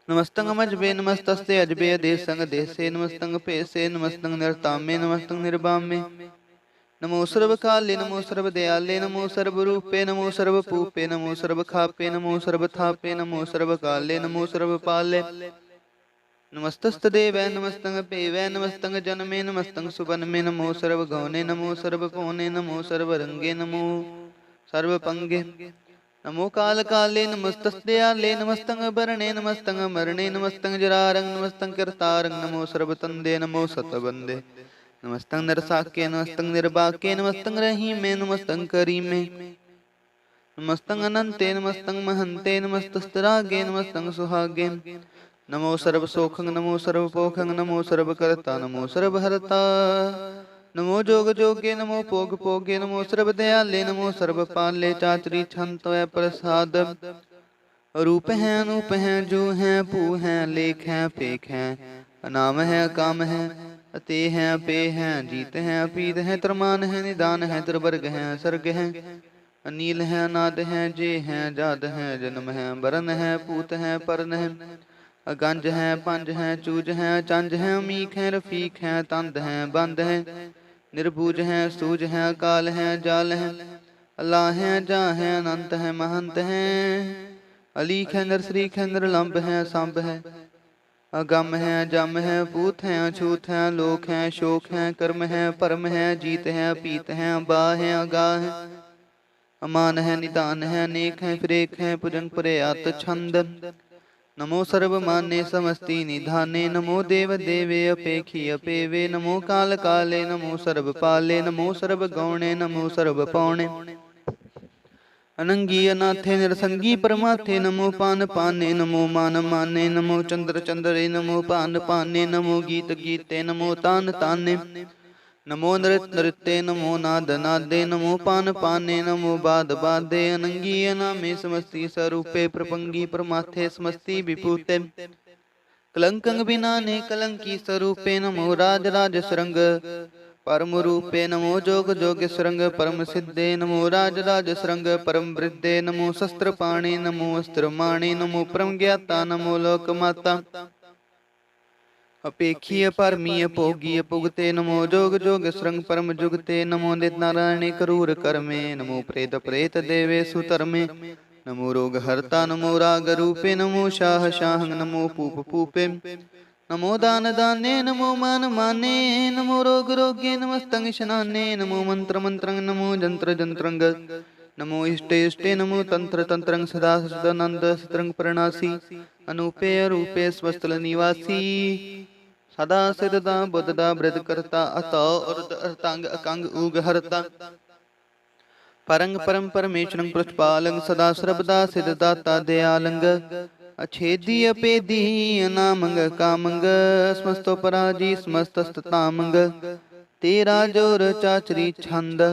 नमस्तंग मजबे नमस्तस्ते अजबे देशंग देशे। नमस्तंग पेशे नमस्तंग निर्तामे। नमस्तंग निर्बामे। नमो सर्व काले नमो सर्व दयाले। नमो सर्व रूपे नमो सर्व पूपे। नमो सर्व खापे नमो सर्व थापे। नमो सर्व काले नमो सर्व पाले। नमस्तस्त देवै नमस्तंग पेवै। नमस्तंग जन्मे नमस्तंग सुबन्मे। नमो सर्व गौने नमो सर्व पौने। नमो सर्व रंगे नमो सर्व पंगे। नमो काल काले नमस्तस्दयाले। नमस्तंग भरणे नमस्तंग मरणे। नमस्तंग जरारंग नमस्तंग करतारंग। नमो सर्वतंदे नमो सतबंदे। नमस्तंग नरसाके नमस्तंग निर्बाके। नमस्तंग रहीमे नमस्तंग करीमे। नमस्तंग अनंते नमस्तंग महंते। नमस्तस्तरागे नमस्तंग सुहागे। नमो सर्व सोखंग नमो सर्व पोखंग। नमो सर्व करता नमो सर्व हरता। नमो जोग जोगे नमो भोग भोगे। नमो सर्व दयाले नमो सर्व पाले। चाचरी छंत वै प्रसाद। रूप है अनूप है जो है भू है लेख है पेख है। अनाम है काम है अते है पे है। जीत है अपीत है तरमान है। निदान है त्रिवर्ग है सर्ग है। अनील है अनाद है जे है जाद है। जन्म है बरन है पूत है परन है। अगंज है पंज है चूज है चंज है। अमीख है रफीक है तंद है बंद है। निर्भुज है सूझ है काल है जाल है। अल्लाह है जा है अनंत है महंत है। अलीख है नरसरीख है निर्लंब है संभ है। अगम है जम है पूत है अछूत है। लोक है शोक है कर्म है परम है। जीत है पीत है बा है अगाह है। अमान है निदान है अनेक है फिरेक है। पुजंग प्रयात छंद। नमो सर्व माने समस्ति निधाने। नमो देव देवे अपेखी अपेवे। नमो काल काले नमो सर्व पाले। नमो सर्व गौणे नमो सर्व पौणे। अनंगी अनाथे निरसंगी परमाथे। नमो पान पाने नमो मान माने। नमो चंद्र चंद्रे नमो पान पाने। नमो गीत गीते नमो तान ताने। नमो नृत्य नृत्य नमो नाद नादे। नमो पान पाने नमो बाद बादे। अनंगी अनामे समस्ती स्वरूपे। प्रपंगी प्रमाथे समस्ती विभूते। कलंकंग बिनाने कलंकी स्वरूपे। नमो राज राज सरंग परम रूपे। नमो जोग जोग सरंग परम सिद्धे। नमो राज राज सरंग परम वृद्धे। नमो शस्त्र पाणे नमो अस्त्र माणे। नमो परम ज्ञाता नमो लोक माता। अपेखीय परमीय भोगीय पुगते। नमो जोग जोग सरंग परम जुगते। नमो नित नारायणे करूर कर्मे। नमो प्रेत प्रेत देवे सुतर्मे। नमो रोग हरता नमो राग रूपे नमो शाह शाहं नमो पूप पूपे नमो दान दाने नमो मान माने नमो रोग रोगे नमस्तंग शनाने नमो मंत्र मंत्रंग नमो जंत्र जंत्रंग नमो इष्टे इष्टे नमो तंत्र तंत्रंग सदा सदानंद सत्रंग प्रणासी अनूपे रूपे स्वस्तल निवासी सदा सिद्धदा बुद्धदा वृद्ध करता अत उर्द अर्तांग अकंग उग हरता परंग परम परमेश्वरं पुष्पालंग सदा सर्वदा सिद्धदाता दयालंग अछेदी अपेदी अनामंग कामंग समस्तो पराजी समस्तस्तामंग तेरा जोर चाचरी छंद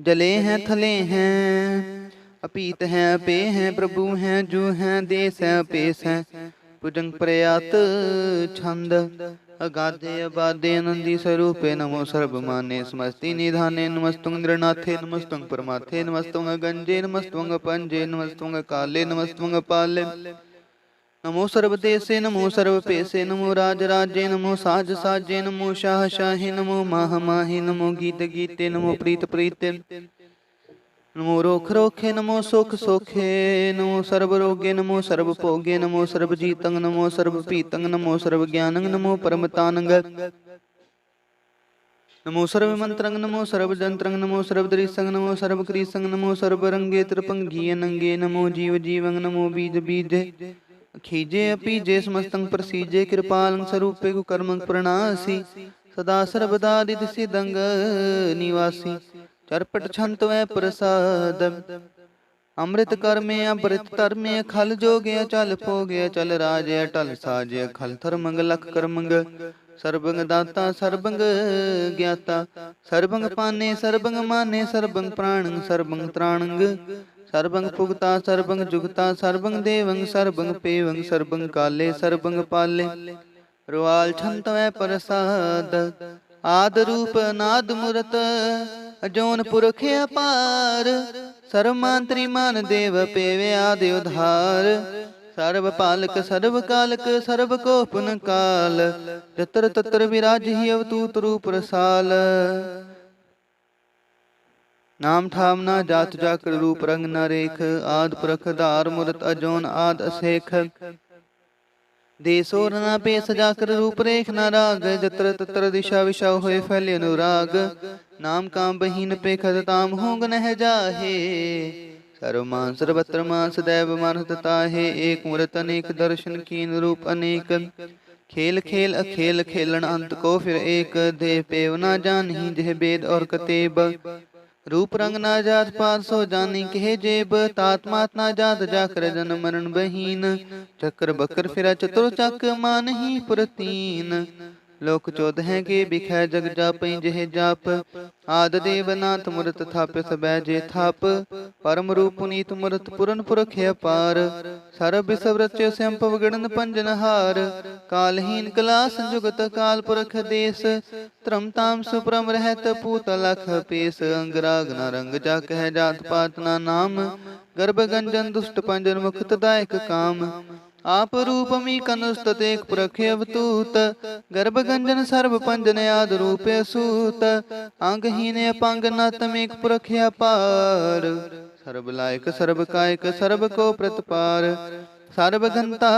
जले हैं थले हैं अपीत हैं अपे हैं प्रभु हैं जू हैं देश हैं अपेस हैं पुजंग प्रयात छंद अगाधे अबाधे नंदी स्वरूपे नमो सर्वमाने समस्ति निधाने नमस्तुंग नृनाथे नमस्तुंग परमाथे नमस्तुंग गंजे नमस्तुंग पंजे नमस्तुंग काले नमस्तुंग पाले नमो सर्वदेशे नमो सर्वपेशे नमो राज राजे नमो साज साजे नमो शाह शाहे नमो माह माहे नमो गीत गीते नमो प्रीत प्रीते नमो रोख रोखे नमो सुख सोखे नमो सर्व रोगे नमो सर्व भोगे नमो सर्व जीतंग नमो सर्व पीतंग नमो सर्व ज्ञानंग नमो परमतानंग नमो सर्व मंत्रंग नमो सर्व जंत्रंग नमो सर्व दृसंग नमो सर्व क्रीसंग नमो सर्व रंगे त्रिपंगी नंगे नमो जीव जीवंग नमो बीज बीजे खीजे अपीजे समस्तंग प्रसीजे कृपालं स्वरूपे कुकर्मं प्रणासी सदा सर्वदा दिदसिदंग निवासी चरपट छंत वै प्रसाद अमृत कर्मे अमृत धर्मे खल जोगे अचल भोगे अचल राजे अटल साजे खल धर्मंग लख कर्मंग सर्वंग दाता सर्वंग ज्ञाता सर्वंग पाने सर्वंग माने सर्वंग प्राणंग सर्वंग त्राणंग सर्वंग पुगता सर्वंग जुगता सर्वंग देवंग सर्वंग पेवंग सर्वंग काले सर्वंग पाले रुआल छंत वै प्रसाद आद रूप नाद मूरत अजोन पुरख अपार सर्वमंत्री मान देव पेवे आदि उधार सर्व पालक सर्व कालक सर्व को पुन काल जत्र तत्र विराज ही अवतूत रूप रसाल नाम ठाम ना जात जाकर रूप रंग न रेख आद पुरख धार मूरत अजोन आद असेख देसोर न पे सजाकर रूप रेख न राग जत्र तत्र दिशा विशा होए फैले अनुराग नाम काम बहीन पे खदताम होंग नह जाहे सर्वमान सर्वत्र मान सदैव मानता है एक मूर्त अनेक दर्शन कीन रूप अनेक खेल खेल अखेल खेलन अंत को फिर एक देव पेव ना जान ही जह वेद और कतेब रूप रंग ना जात पात सो जानी कहे जेब तात मात ना जात जाकर जन मरण बहीन चक्र बकर फिरा चतुर चक मान ही पुरतीन लोक चौदह के बिखै जग जापै जह जाप आद देवनाथ मूरत थाप सबै जे थाप परम रूप पुनीत मूरत पुरन पुरख अपार सर्व विसव रच्य संभव गणन पंजन हार कालहीन कला संजुगत काल पुरख देश त्रम ताम सुप्रम रहत पूत लख पेश अंगराग न रंग जा कह जात पात ना नाम गर्भ गंजन दुष्ट पंजन मुख तदायक काम आप रूपमी कनुस्तत एक पुरख अवतूत गर्भ गंजन सर्व पंजन आद रूप सूत अंगहीन अपांग नातम एक पुरख अपार सर्व लायक सर्व कायक सर्व को प्रतपार सर्व घंता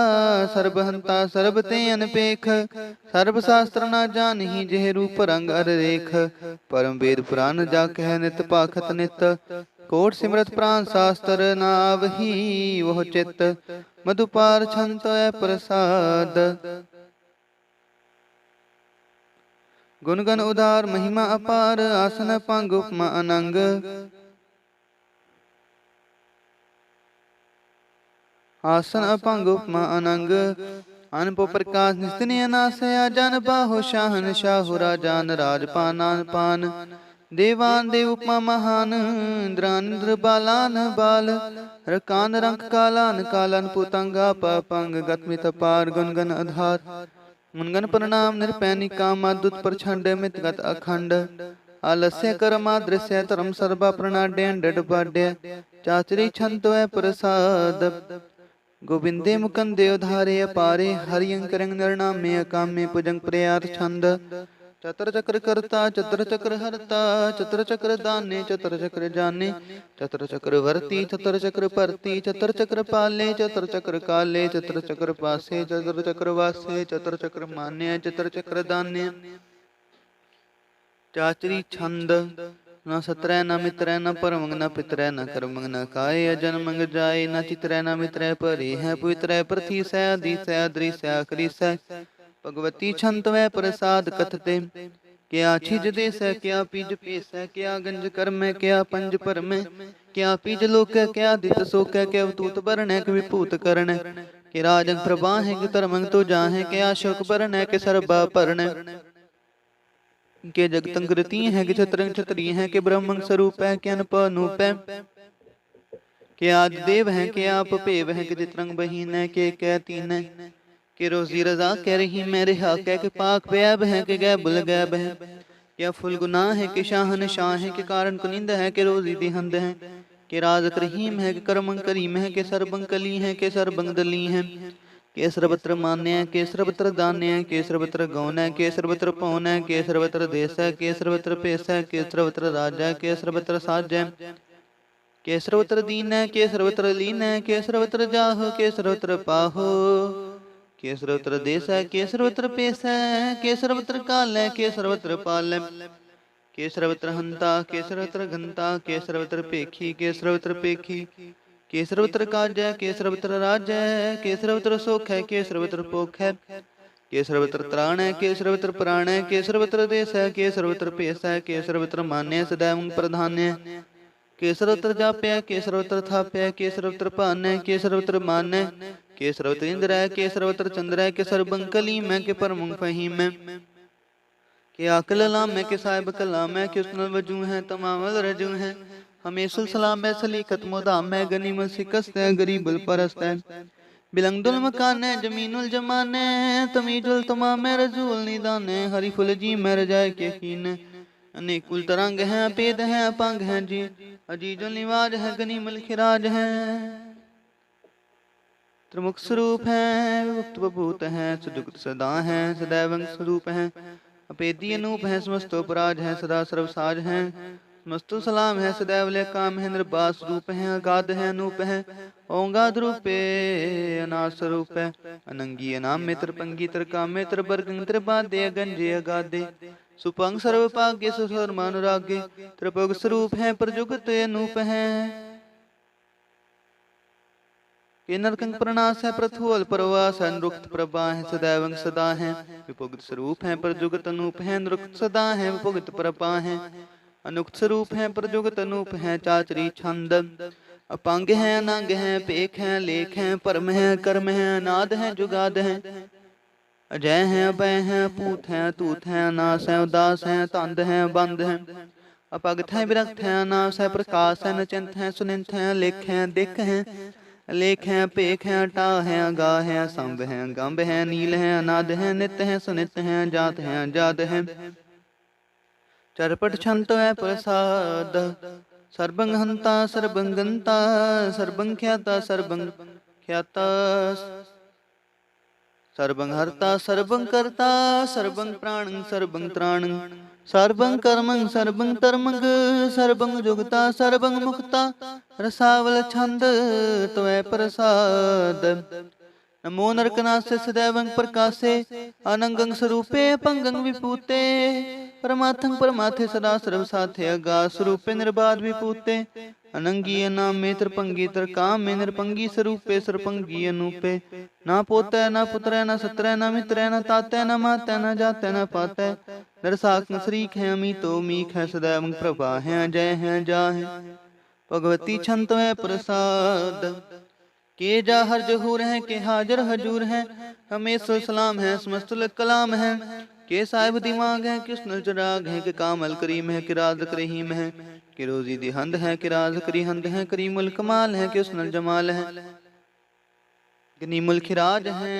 सर्व हंता सर्व ते अनपेख सर्व शास्त्र न जान ही जह रूप रंग अर रेख परम वेद पुराण जा कह नित पाखत नित कोट सिमरत प्राण शास्त्र नावही वह चित मधुपार छंत प्रसाद गुणगन उदार महिमा अपार आसन पंग उपमा अनंग आसन अपंग उपमा अनंग अनपो प्रकाश निस्तने अनासया जन बाहो शाहन शाहु राजान राजपानान पान देवान देव उपमा महान इंद्रांद्र बालान बाल रकान रंक कालान कालन पुतंगा पपंग गतमित पार गुणगन आधार मुनगन प्रणाम निरपैनी काम अद्भुत प्रचंड मित गत अखंड आलस्य कर्मा दृश्य धर्म सर्वा प्रणाड्य डड बाड्य चाचरी छंत प्रसाद गोविंदे मुकंदे उधारे अपारे हरियं करंग निर्णामे अकाम्य पुजंग प्रयार छंद चतर चक्र करता चतर चक्र हरता चतर चक्र दाने चतर चक्र जाने चतर चक्र वर्ती चतर चक्र परती चतर चक्र पाले चतर चक्र काले चतर चक्र पासे चतर चक्र वासे चतर चक्र मान्य चतर चक्र दान्य। चाचरी छंद न सत्रह न मित्र न परमंग न पितर न कर्मंग न काय अजन्मंग जाय न चित्र न मित्र परि है पवित्र पृथ्वी स आदि स अद्रि स आखरी स भगवती छंत वै प्रसाद कथते क्या छिज देस है क्या पीज पेस है क्या गंज कर्म है क्या पंज परम है क्या पीज लोक है क्या दित सोक है क्या अवतूत वर्ण है कि विभूत कर्ण है कि राजंग प्रभा है कि तरमंग तो जा है क्या अशोक वर्ण है कि सर्बा पर्ण के जगतंकृति है कि छत्रंग छत्री है कि ब्रह्मंग स्वरूप है कि अनप अनूप है कि आदिदेव है कि आप पेव है कि चित्रंग बहीन है कि कै तीन है कि रोजी रजा कह रही मेरे हा कह के पाक पैब है कि गै बुल गैब है क्या फुल गुनाह है कि शाहन शाह है कि कारण कुनिंद है कि रोजी दिहंद है कि राज रहीम है कि करमंग करीम है कि सरबंग कली है कि सरबंग दली है के सर्वत्र मान्य है के सर्वत्र दान्य है के सर्वत्र गौन है के सर्वत्र पौन है के सर्वत्र देश है के सर्वत्र पेश है के सर्वत्र राज है के सर्वत्र साज है के सर्वत्र दीन है के सर्वत्र लीन है के सर्वत्र जाहो के सर्वत्र पाहो के सर्वत्र देश है के सर्वत्र पेश है के सर्वत्र काल है के सर्वत्र पाल है के सर्वत्र हंता के सर्वत्र घंता के सर्वत्र पेखी के सर्वत्र पेखी के सर्वत्र काज है के सर्वत्र राज है के सर्वत्र सुख है के सर्वत्र पोख है के सर्वत्र त्राण है के सर्वत्र प्राण है के सर्वत्र देश है के सर्वत्र पेश है के सर्वत्र मान्य सदैव प्रधान है के सर्वत्र जाप्य के सर्वत्र थाप्य के सर्वत्र पान है के सर्वत्र मान है के सर्वत्र इंद्र है के सर्वत्र चंद्र है के सर्वंग कलीम है के परमंग फहीम है के आकल लाम है के साहिब कलाम है के उसनल वजू है तमाम रजू है हमेशुल सलाम है सलीकत मुदाम है गनीमत शिकस्त है गरीबुल परस्त है बिलंगदुल मकान है जमीनुल जमान है तमीजुल तमाम है रजूल निदान है हरीफुल जी में रजाए के यकीन है अनेकुल तरंग हैं अपेद हैं अपंग हैं जी अजीजुल निवाज है गनीमुल खिराज है त्रिमुख स्वरूप है मुक्त बभूत है सुजुक्त सदा है सदैव स्वरूप है अपेदी अनूप है समस्तो पराज है सदा सर्वसाज है समस्तो सलाम है सदैव ले काम है निर्बास रूप है अगाध है अनूप है ओंगाद रूपे अनाथ स्वरूप है अनंगी अनाम मित्र पंगी त्रिकाम मित्र बर्गंग त्रिबादे अगंजे अगाधे सुपंग सर्वपाग्य सुसर्मानुराग्य त्रिपुग स्वरूप है प्रजुगत अनूप है के नरकंग प्रणास है प्रथुअल प्रवास है नृक्त प्रभा है सदैवंग सदा है विपुगत स्वरूप है प्रजुगत अनूप है नृक्त सदा है विपुगत प्रभा है अनुक्त स्वरूप है प्रजुगत अनूप है चाचरी छंद अपंग है अनंग है पेख है लेख है परम है कर्म है अनाद है जुगाद है अजय है अभय है पूत है तूत है अनास है उदास है तंद है बंद है अपगत है विरक्त है अनास है प्रकाश है नचिंत है सुनिंत है लेख है दिख है लेख है पेख है टा है गा है संभ है गंभ है नील है अनाद है नित्य है सुनित है जात है जाद है चरपट छंत है प्रसाद सर्वंग हंता सर्वंग गंता सर्वंग ख्याता सर्वंग ख्याता सर्वंग हरता सर्वंग करता सर्वंग प्राणं सर्वंग त्राणं सर्वंग कर्मं सर्वंग तरमंग सर्वंग जुगता सर्वंग मुक्ता रसावल छंद त्वै प्रसाद नमो नरकनासे सदैवंग प्रकाशे अनंगंग स्वरूपे पंगंग विपूते परमार्थं परमाथे सदा सर्व साथे अगा स्वरूपे निर्बाध विपूते अनंगी अनाम में त्रिपंगी त्रिकाम में निरपंगी स्वरूपे सरपंगी अनूपे ना पोता ना पुत्र ना सत्र ना मित्र ना ताते ना माते ना जाते ना पाते नरसाक नसरीक है अमीतो मीख है सदैव प्रभा है जय है जा है भगवती छंत है प्रसाद के जा हर जहूर है के हाजर हजूर है हमेशा सलाम है समस्तुल कलाम है के साहिब दिमाग है कृष्ण चराग है के कामल करीम है कि राज करीम है कि रोजी दिहंद है कि राज करीहंद है करीमुल कमाल है कि उसनल जमाल है गनीमुल खिराज है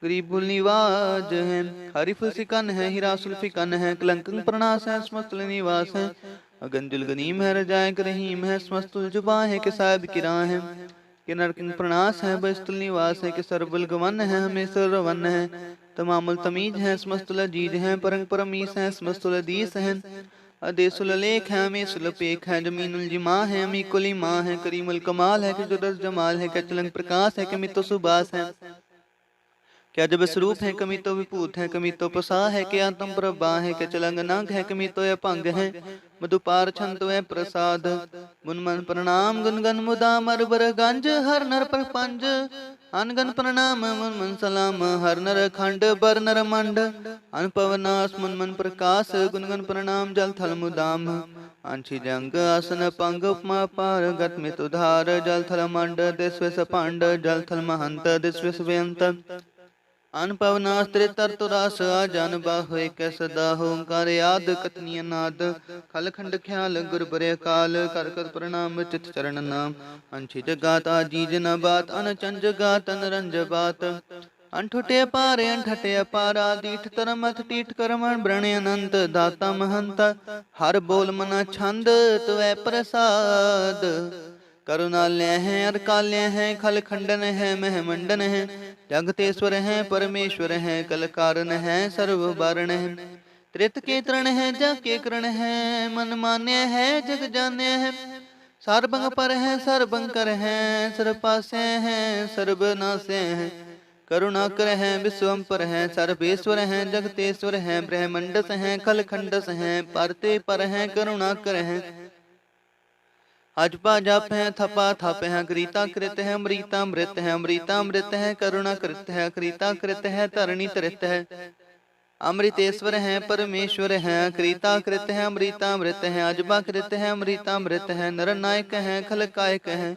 गरीबुल निवाज है हरिफुल सिकन है हिरासुल फिकन है कलंकंग प्रणास है समस्तुल निवास है अगंजुल गनीम है रजाए रहीम है समस्तुल जुबा है कि साहिब किरा है कि नरकिंग प्रणास है, बस्तुल निवास है, कि सरबुल गवन है, हमेशा रवन है, तमामुल तमीज है, समस्तुल अजीज है, परंग परमीस है, समस्तुल अदीस है, अदेसुल लेख है, अमेसुल पेख है, जमीनुल जिमा है, अमीकुल माँ है, करीमुल कमाल है, कि जुदस जमाल है, कि चलंग प्रकाश है, कि मितो सुबास है, क्या जब स्वरूप है, कमी तो विभूत है, कमी तो पसा है, कि आत्म प्रभा है, कि चलंग नंग है, कमी तो अभंग है, मधुपार छंत है प्रसाद, मुन मन प्रणाम गुनगन मुदाम अरबर गंज, हर नर पर पंज अनगन प्रणाम, मुन मन सलाम, हर नर खंड बर नर मंड, अनपवनास मुन मन प्रकाश, गुनगन प्रणाम जल थल मुदाम, अंशी जंग आसन पंग उपमा पार, गत में तुधार जल थल मंड, दिस्व सपांड जल थल महंत, दिस्व व्यंत, अनपवनास त्रितर तुरास आजन बाहो एक सदा होंकार याद कतनीय नाद, खल खंड ख्याल गुर बरे काल, कर कर प्रणाम चित चरण नाम, अंशी जगात आजीज न बात, अनचन जगात अनरंज बात, अनठुटे पारे अनठटे अपारा, दीठ तरम अथ टीठ करमण ब्रणे अनंत, दाता महंत हर बोल मना छंद, तुवै प्रसाद, करुणालय है अरकाल्य है, खल खंडन है महमंडन है, जगतेश्वर है परमेश्वर है, कल कारण है सर्व बारण है, त्रित के तरण है जग के करण है, मन मान्य है जग जान्य है, सर्वंग पर है सर्वंकर है, सर्वपासे है सर्वनाशे है, करुणाकर है विश्वम्पर है, सर्वेश्वर है जगतेश्वर है, ब्रह्मंडस है खल खंडस है, परते पर है करुणाकर है, अजपा जप है थपा थप है, कृता कृत है अमृतामृत है, अमृतामृत है करुणा कृत है, कृता कृत है तरणी तृत है, अमृतेश्वर है परमेश्वर है, कृता कृत है अमृतामृत है, अजबा कृत है अमृतामृत है, नरनायक है खलकायक है,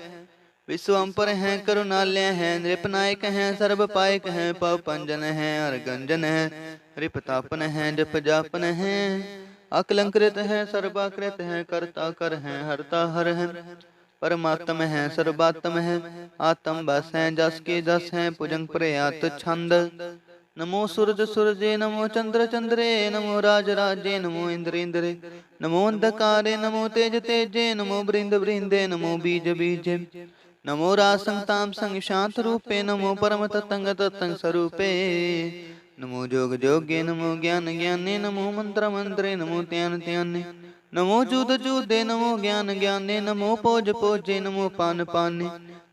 विश्वम्पर है करुणालय है, नृपनायक है सर्वपायक है, पवपंजन है अरगंजन है, रिपतापन है जप जापन है, अकलंकृत है सर्वाकृत है, कर्ता कर है हरता हर है, परमात्म है सर्वात्म है, आत्म बस है जस के जस है, भुजंग प्रयात छंद, नमो सूरज सूरजे, नमो चंद्र चंद्रे, नमो राज राजे, नमो इंद्र इंद्रे, नमो अंधकारे, नमो तेज तेजे, नमो बृंद बृंदे, नमो बीज बीजे, नमो राज संताम संग शांत रूपे, नमो परम ततंग ततंग स्वरूपे, नमो जोग जोगे, नमो ज्ञान ज्ञाने, नमो मंत्र मंत्रे, नमो त्यान त्याने, नमो जूद जूदे, नमो ज्ञान ज्ञाने, नमो पोज पोजे, नमो पान पाने,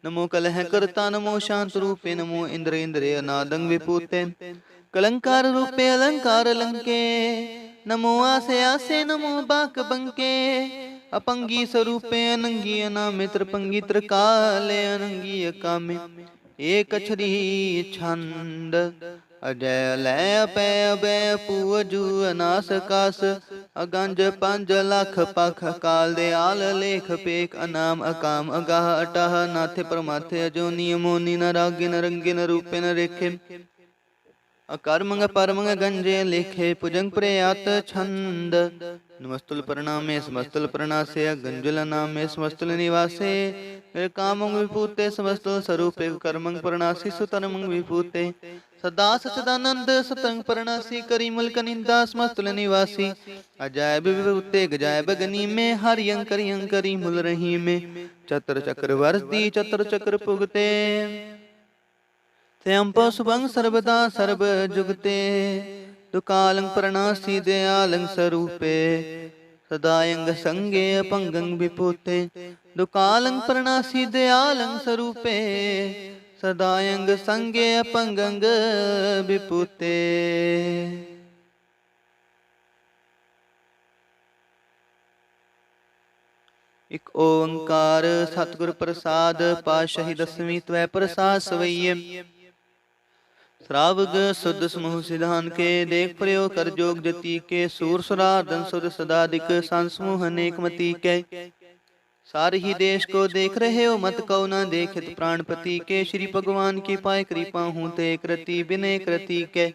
नमो कलह करता, नमो शांत रूपे, नमो इंद्र इंद्रे अनादंग विपूते, कलंकार रूपे अलंकार लंके, नमो आसे आसे, नमो बाक बंके, अपंगी स्वरूपे अनंगी अनामित्र पंगी त्रिकाले अनंगी अकामे, एक अक्षरी छंद, अजय लय पै अभय पूजू अनास कास, अगंज पंज लख पख काल दयाल लेख पेख, अनाम अकाम अगाह अटाह, नाथे परमाथे अजोनी अमोनी, न रागे न रंगे न रूपे न रेखे, अकर्मंग परमंग गंजे लेखे, भुजंग प्रयात छंद, नमस्तुल प्रणामे समस्तुल प्रणासे, गंजुल नामे समस्तुल निवासे, कामंग विभूते समस्तुल स्वरूपे, कर्मंग प्रणासी सुतरमंग विभूते, सदा सचदानंद सतंग प्रणासी, करीमुल कनिंदा समस्तुल निवासी, अजायब विभूते गजायब गनी में, हरियं करियं करीमुल रही में, चतर चक्र वर्षदी चतर चक्र पुगते, त्यंप सुभंग सर्वदा सर्व जुगते, दुकालंग प्रणासी दयालंग स्वरूपे, सदायंग संगे अपंगंग विभूते, दुकालंग प्रणासी दयालंग स्वरूपे, सदायंग संगे अपंगंग विभूते। एक ओंकार सतगुर प्रसाद, पातशाही दसवीं त्वै प्रसाद सवैये, श्रावग शुद्ध समूह सिधान के, देख प्रयोग कर जोग जति के, सूर सुरार्दन सुर सदादिक, संसमूह अनेक मती के, सारे ही देश को देख रहे हो मत कहो न देखित प्राणपति के, श्री भगवान की पाए कृपा हूँ ते कृति बिने कृति के,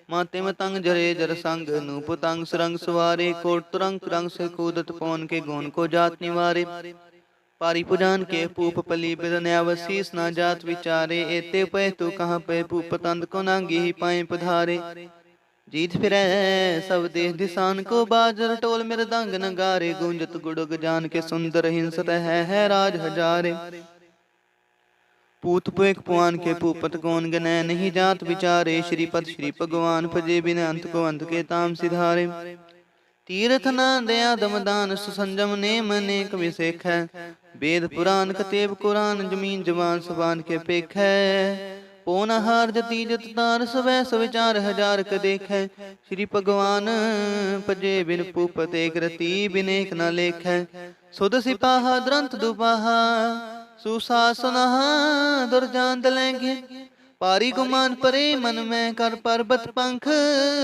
माते मतंग जरे जर संग, नूपतंग सुरंग सुवारे, कोट तुरंग रंग से कूदत पवन के, गोन को जात निवारे, पारी पुजान के पूप पली बिरन्यावशीष ना जात विचारे, एते पे तू कहाँ पे पूप तंद को नांगी ही पाए पधारे, जीत फिर सब देश दिसान को, बाजर टोल मृदंग नगारे, गूंजत गुड़ग जान के, सुंदर हिंसत है राज हजारे, पूत पुएक पुआन के पूपत कौन गनय, नहीं जात विचारे श्रीपद श्री भगवान, भजे बिन अंत को अंत के ताम सिधारे। तीर्थ न दया दमदान सुसंजम नेम अनेक विसेख है, वेद पुराण कतेब कुरान जमीन जवान सबान के पेख है। पोनहार जति जत तार सवै सविचार हजार क देख है, श्री भगवान भजे बिन पूपत एक रति बिनेक न लेख है। सुध सिपाहा द्रंत दुपाहा सुशासना दुर्जान दलेंगे, पारी गुमान परे मन में कर पर्वत पंख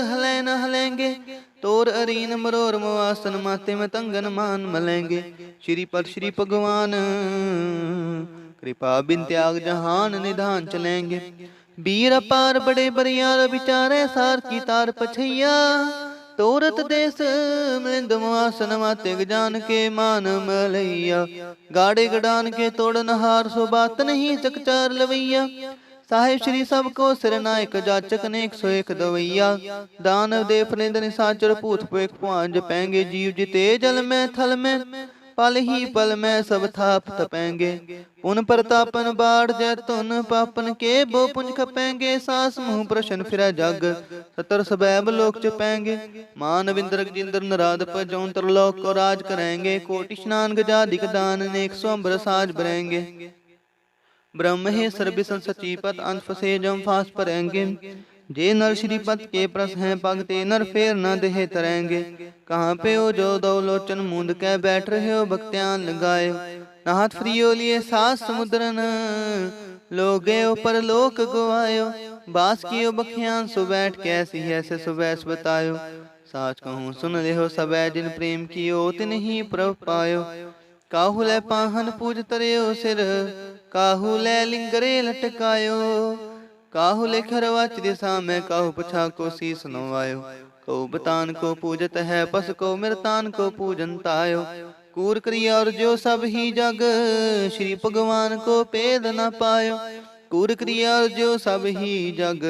हलै न हलेंगे। तोर अरीन मरोर मुआसन माते में तंगन मान मलेंगे, श्री पर श्री भगवान कृपा बिन त्याग जहान निधान चलेंगे। वीर अपार बड़े बरियार विचारे सार की तार पछैया, तोरत देश मृंद मुआसन माते जान के मान मलैया। गाड़े गडान के तोड़न हार सो बात नहीं चकचार लवैया, साहिब श्री सबको सिर नायक जाचक नेक सो एक दवैया। दानव देव निंद निशाचर पूत पुएक पुआन जपेंगे, जीव जिते जल में थल में पल ही पल में सब थाप तपेंगे। उन प्रतापन बाढ़ जैतुन पापन के बो पुंज खपेंगे, सास मुँह प्रशन फिर जग सतर सबैब लोक चपेंगे। मानव इंद्र जिंद्र नराद पर जौन तरलोक को राज करेंगे, कोटि स्नान गजादिक दान नेक स्वंबर साज भरेंगे। ब्रह्म हे सर्विसन सचीपत अंत फसे जम फांस परेंगे, जे नर श्रीपत के प्रस हैं पगते नर फेर न देहे तरेंगे। कहाँ पे हो जो दो लोचन मूंद के बैठ रहे हो भक्त्यान लगाए, नहात फ्रियो लिए सास समुद्रन लोगे पर लोक गुआयो। बास कियो बखियान सो बैठ कैसी ऐसे सुबैस बतायो, साच कहूँ सुन ले हो सबै जिन प्रेम कियो तिन ही प्रभ पायो। काहू लै पाहन पूज तरियो सिर, काहू लै लिंगरे लटकायो। काहू ले खरवाच दिशा में, काहू पछा को शीस नवायो। कहू बतान को पूजत है पस को मृतान को पूजन तायो। कूर क्रिया और जो सब ही जग, श्री भगवान को पेद न पायो। कूर क्रिया और जो सब ही जग,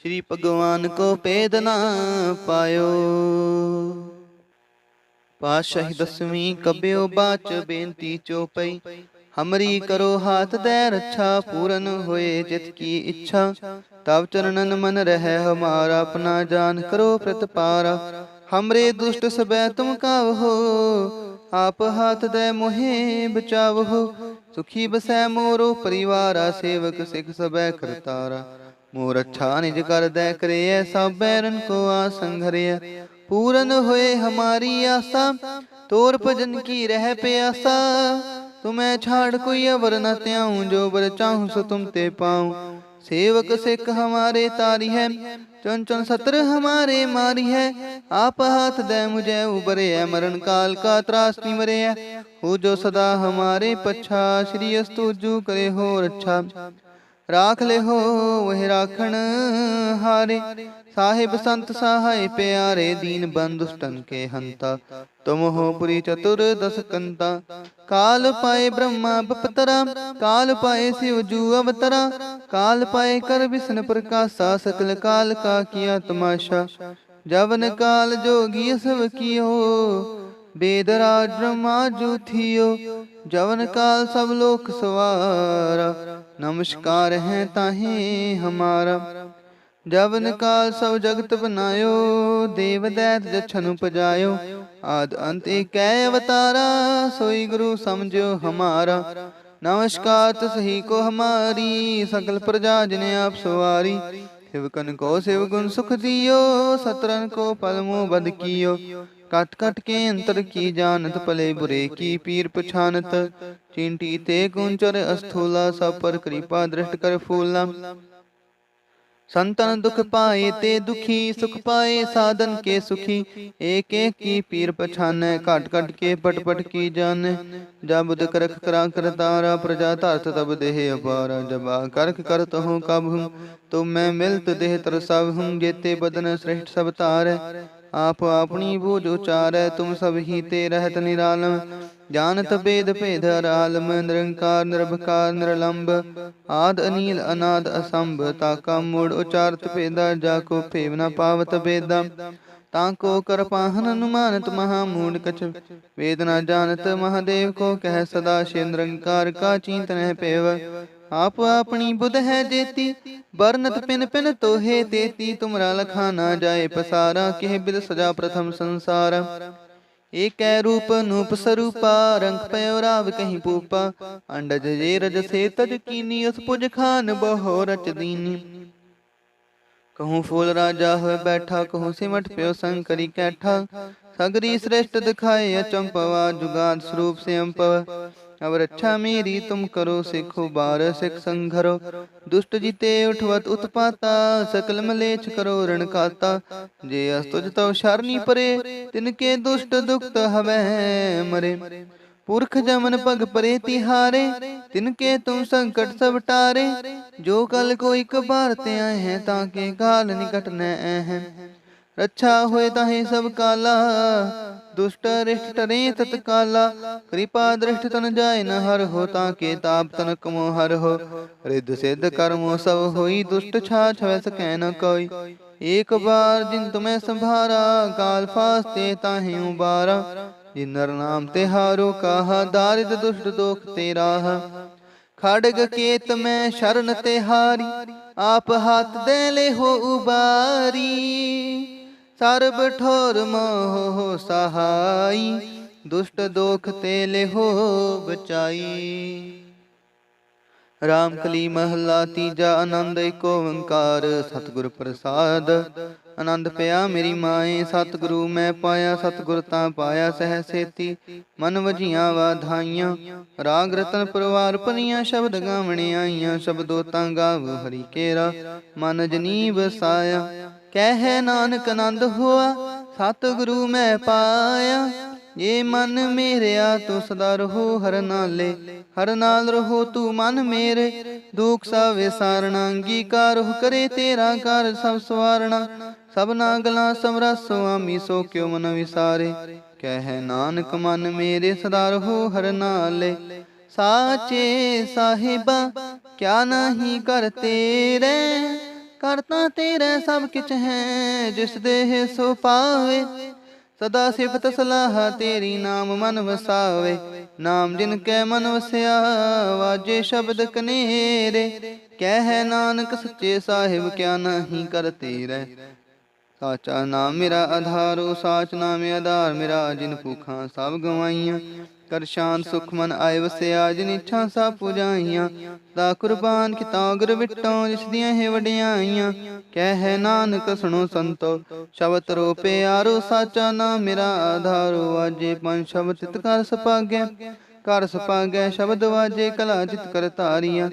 श्री भगवान को पेद न पायो। पातशाही दसवीं कब्यो बाच बेनती चौपई, हमरी करो हाथ दे रक्षा, पूरन होए चित की इच्छा। तब चरणन मन रहे हमारा, अपना जान करो प्रतिपारा। हमरे दुष्ट सबै तुम कावहो, आप हाथ दे मोहे बचावहो। सुखी बसै मोरो परिवारा, सेवक सिख सबै करतारा। मोर अच्छा निज कर दे करे, सब बैरन को आसंघरे। पूरन होए हमारी आशा, तोर भजन की रह प्यासा। तुम्हें छाड़ कोई अवर न त्याऊं, जो बर चाहूं सो तुम ते पाऊं। सेवक सिख हमारे तारी है, चंचन सत्र हमारे मारी है। आप हाथ दे मुझे उबरे है, मरण काल का त्रास नहीं मरे है। हो जो सदा हमारे पच्छा, श्री अस्तु जू करे हो रक्षा। राख ले हो वह राखण हारे, साहिब संत सहाय प्यारे। दीन बंधुष्टन के हंता, तुम हो पुरी चतुर दस कंता। काल पाए ब्रह्मा बपतरा, काल पाए शिव जू अवतरा। काल पाए कर विष्णु प्रकाशा, सकल काल का किया तमाशा। जवन काल जोगी सब कियो, वेदराज ब्रह्मा जू थियो। जवन काल सब लोक सवारा, नमस्कार है ताहे हमारा। जवन काल सब जगत बनायो, देव दैत जछन उपजायो। आद अंत एक अवतारा, सोई गुरु समझो हमारा। नमस्कार तो सही को हमारी, सकल प्रजा जिन्हें आप सवारी। शिवकन को शिव गुण सुख दियो, सतरन को पल मुँह बद कियो। कट कट के अंतर की जानत, पले बुरे की पीर पछानत। चिंटी ते कुंचर अस्थूला, सब पर कृपा दृष्ट कर फूला। संतन दुख पाए ते दुखी, सुख पाए साधन के सुखी। एक एक की पीर पछाने, काट काट के पट पट की जाने। जब बुध करख करा कर तारा, प्रजा तार्थ तब देह अपारा। जब करख करत हूँ कब हूँ, तुम मैं मिलत देह तर सब हूँ। जेते बदन श्रेष्ठ सब तार, आप अपनी बूझ उचार। तुम सब ही ते रहत निरालम, जानत भेद भेद आलम। निरंकार निर्भकार निरलंब, आद अनील अनाद असंभ। ताका मूड उचारत भेदा, जाको फेव न पावत भेदा। ताको कर पाहन अनुमानत, महामूड कछ वेद न जानत। महादेव को कह सदा शिव, निरंकार का चिंतन है पेव। आप अपनी बुध है जेती, बरनत पिन पिन तोहे तेती। तुमरा लखा ना जाए पसारा, केह बिद सजा प्रथम संसारा। एक रूप नूप स्वरूपा, रंग पयो राव कहीं पूपा। अंडज जे रज से तज कीनी, उस पुज खान बहो रच दीनी। कहूँ फूल राजा हुए बैठा, कहूँ सिमट प्यो शंकरी कैठा। सगरी श्रेष्ठ दिखाए अचंपवा, जुगाद स्वरूप से अम्पव। अब रक्षा मेरी तुम करो, सिखो बार सिख संघरो। दुष्ट जीते उठवत उत्पाता, सकल मलेच्छ करो ऋण खाता। जे अस्तुज तव शरणी परे, तिनके दुष्ट दुखत हवै मरे। पुरख जमन पग परे तिहारे, तिनके तुम संकट सब टारे। जो कल कोई कबार ते आए हैं, ताके काल निकट न हैं। रक्षा होए ताहे सब काला, दुष्ट अरिष्ट टरे तत्काला। कृपा दृष्ट तन जाय न हर हो, ताके ताप तन कमो हर हो। रिद्ध सिद्ध कर्मो सब होई, दुष्ट छाछ वै सकै न कोई। एक बार जिन तुम्हें संभारा, काल फास्ते ताहे उबारा। जिन नर नाम तिहारो कहा, दारिद दुष्ट दोख तेरा। खड़ग केत में शरण तिहारी, आप हाथ दे ले हो उबारी। सर्ब ठोर मोह हो सहाई, दुष्ट दोख तेले हो बचाई। राम कली महला तीजा, आनंद एको ओंकार। सतगुर प्रसाद आनंद पया मेरी माए, सतगुरु मैं पाया। सतगुर ता पाया सह सेती, मन वजिया वाधाइयां। राग रतन परवार पनिया, शब्द गावणे आईयां। शब्दो ता गाव हरि केरा, मन जनी बसाया। कह नानक आनंद हुआ, सतगुरु मैं पाया। ये मन मेरेया तू सदा रहो हर नाले। हर नाल रहो तू मन मेरे, दुख सब विसारना। अंगीकार करे तेरा कार सब सवारना। सबना गला समरा स्वामी, सो क्यों मन विसारे। कह नानक मन मेरे सदा रहो हर नाले। साचे साहिबा क्या नहीं कर तेरे, करता तेरे सब किछ है। जिस देह सो पावे, सदा सिफत सलाह तेरी। नाम मन वसावे, नाम जिनके मन वसया। वाजे शब्द कनेरे, कह नानक सच्चे साहिब क्या नहीं कर तेरे। साचा नाम मेरा आधारो, साच नाम आधार मेरा। जिन भूखा सब गवाइयां, कर शांत सुख मन आए वसया। जिन इच्छा सब पुजाइयां, ता कुर्बान किता गुर विटों। जिस दियां है वडियाइयां, कह नानक सुनो संतो। शब्द रो प्यारो, साचा नाम मेरा आधारो। वाजे पंज शब्द चित कर सपागै, कर सपागै शब्द वाजे कला चित कर तारिया।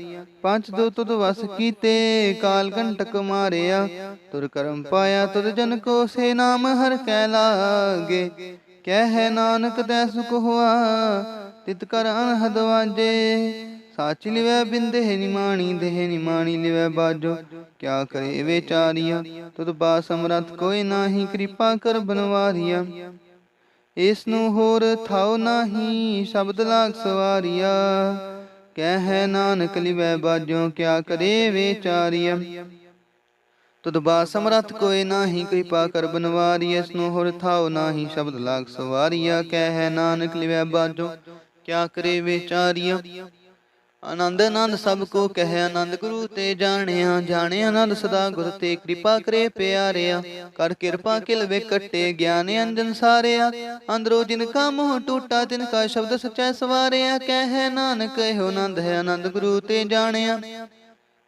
पंच दो तुद वस कीते, काल कंटक मारिया। तुर करम पाया तुद जन को, से नाम हर कै लागे। कह नानक तै सुख हुआ, तित कर अनहद वाजे। साच लिवै बिन देह निमाणी, देह निमाणी लिवै बाजो। क्या करे बेचारिया, तुद बा समरथ कोई नाही। कृपा कर बनवारिया, इसनु होर थाओ नाही। शब्द लाग सवारिया, कह नानक लिवै बाजो। क्या करे बेचारिया, तुद बा समरथ कोई नाही। कृपा कर बनवारी, इसनु होर थाओ नाही। शब्द लाग सवारिया, कह नानक लिवै बाजो। क्या करे बेचारिया, आनंद आनंद सब को कह। आनंद गुरु ते जानिया, जाने आनंद सदा गुर ते। कृपा करे प्यारिया, कर कृपा किल वे कट्टे। ज्ञान अंजन सारिया, अंदरो जिनका मोह टूटा। तिनका शब्द सच्चा सवारिया, कह नानक हो आनंद है आनंद गुरु ते जानिया।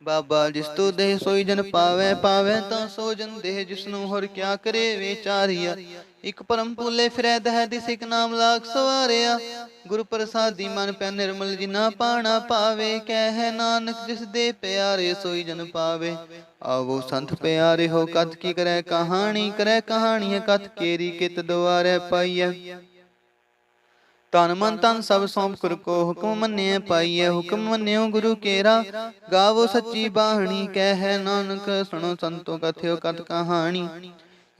बाबा जिस तू देह सोई जन पावै, पावै ता सो जन देह। जिसनु होर क्या करे विचारिया, इक परम भूले फिरै दह दिस। इक नाम लाग सवारिया, गुरु प्रसादी मन पै निर्मल। जिना पाना पावे, कह नानक जिस दे प्यारे। सोई जन पावे, आवो संत प्यारे हो। कथ की करै कहानी, करै कहानी कथ केरी। कित दुआरे पाइयै, तन मन तन सब सौंप कर को। हुक्म मन्ने पाइए, हुक्म मन्यो गुरु केरा। गावो सच्ची बाहणी, कह नानक सुनो संतो। कथ्यो कथ कहानी,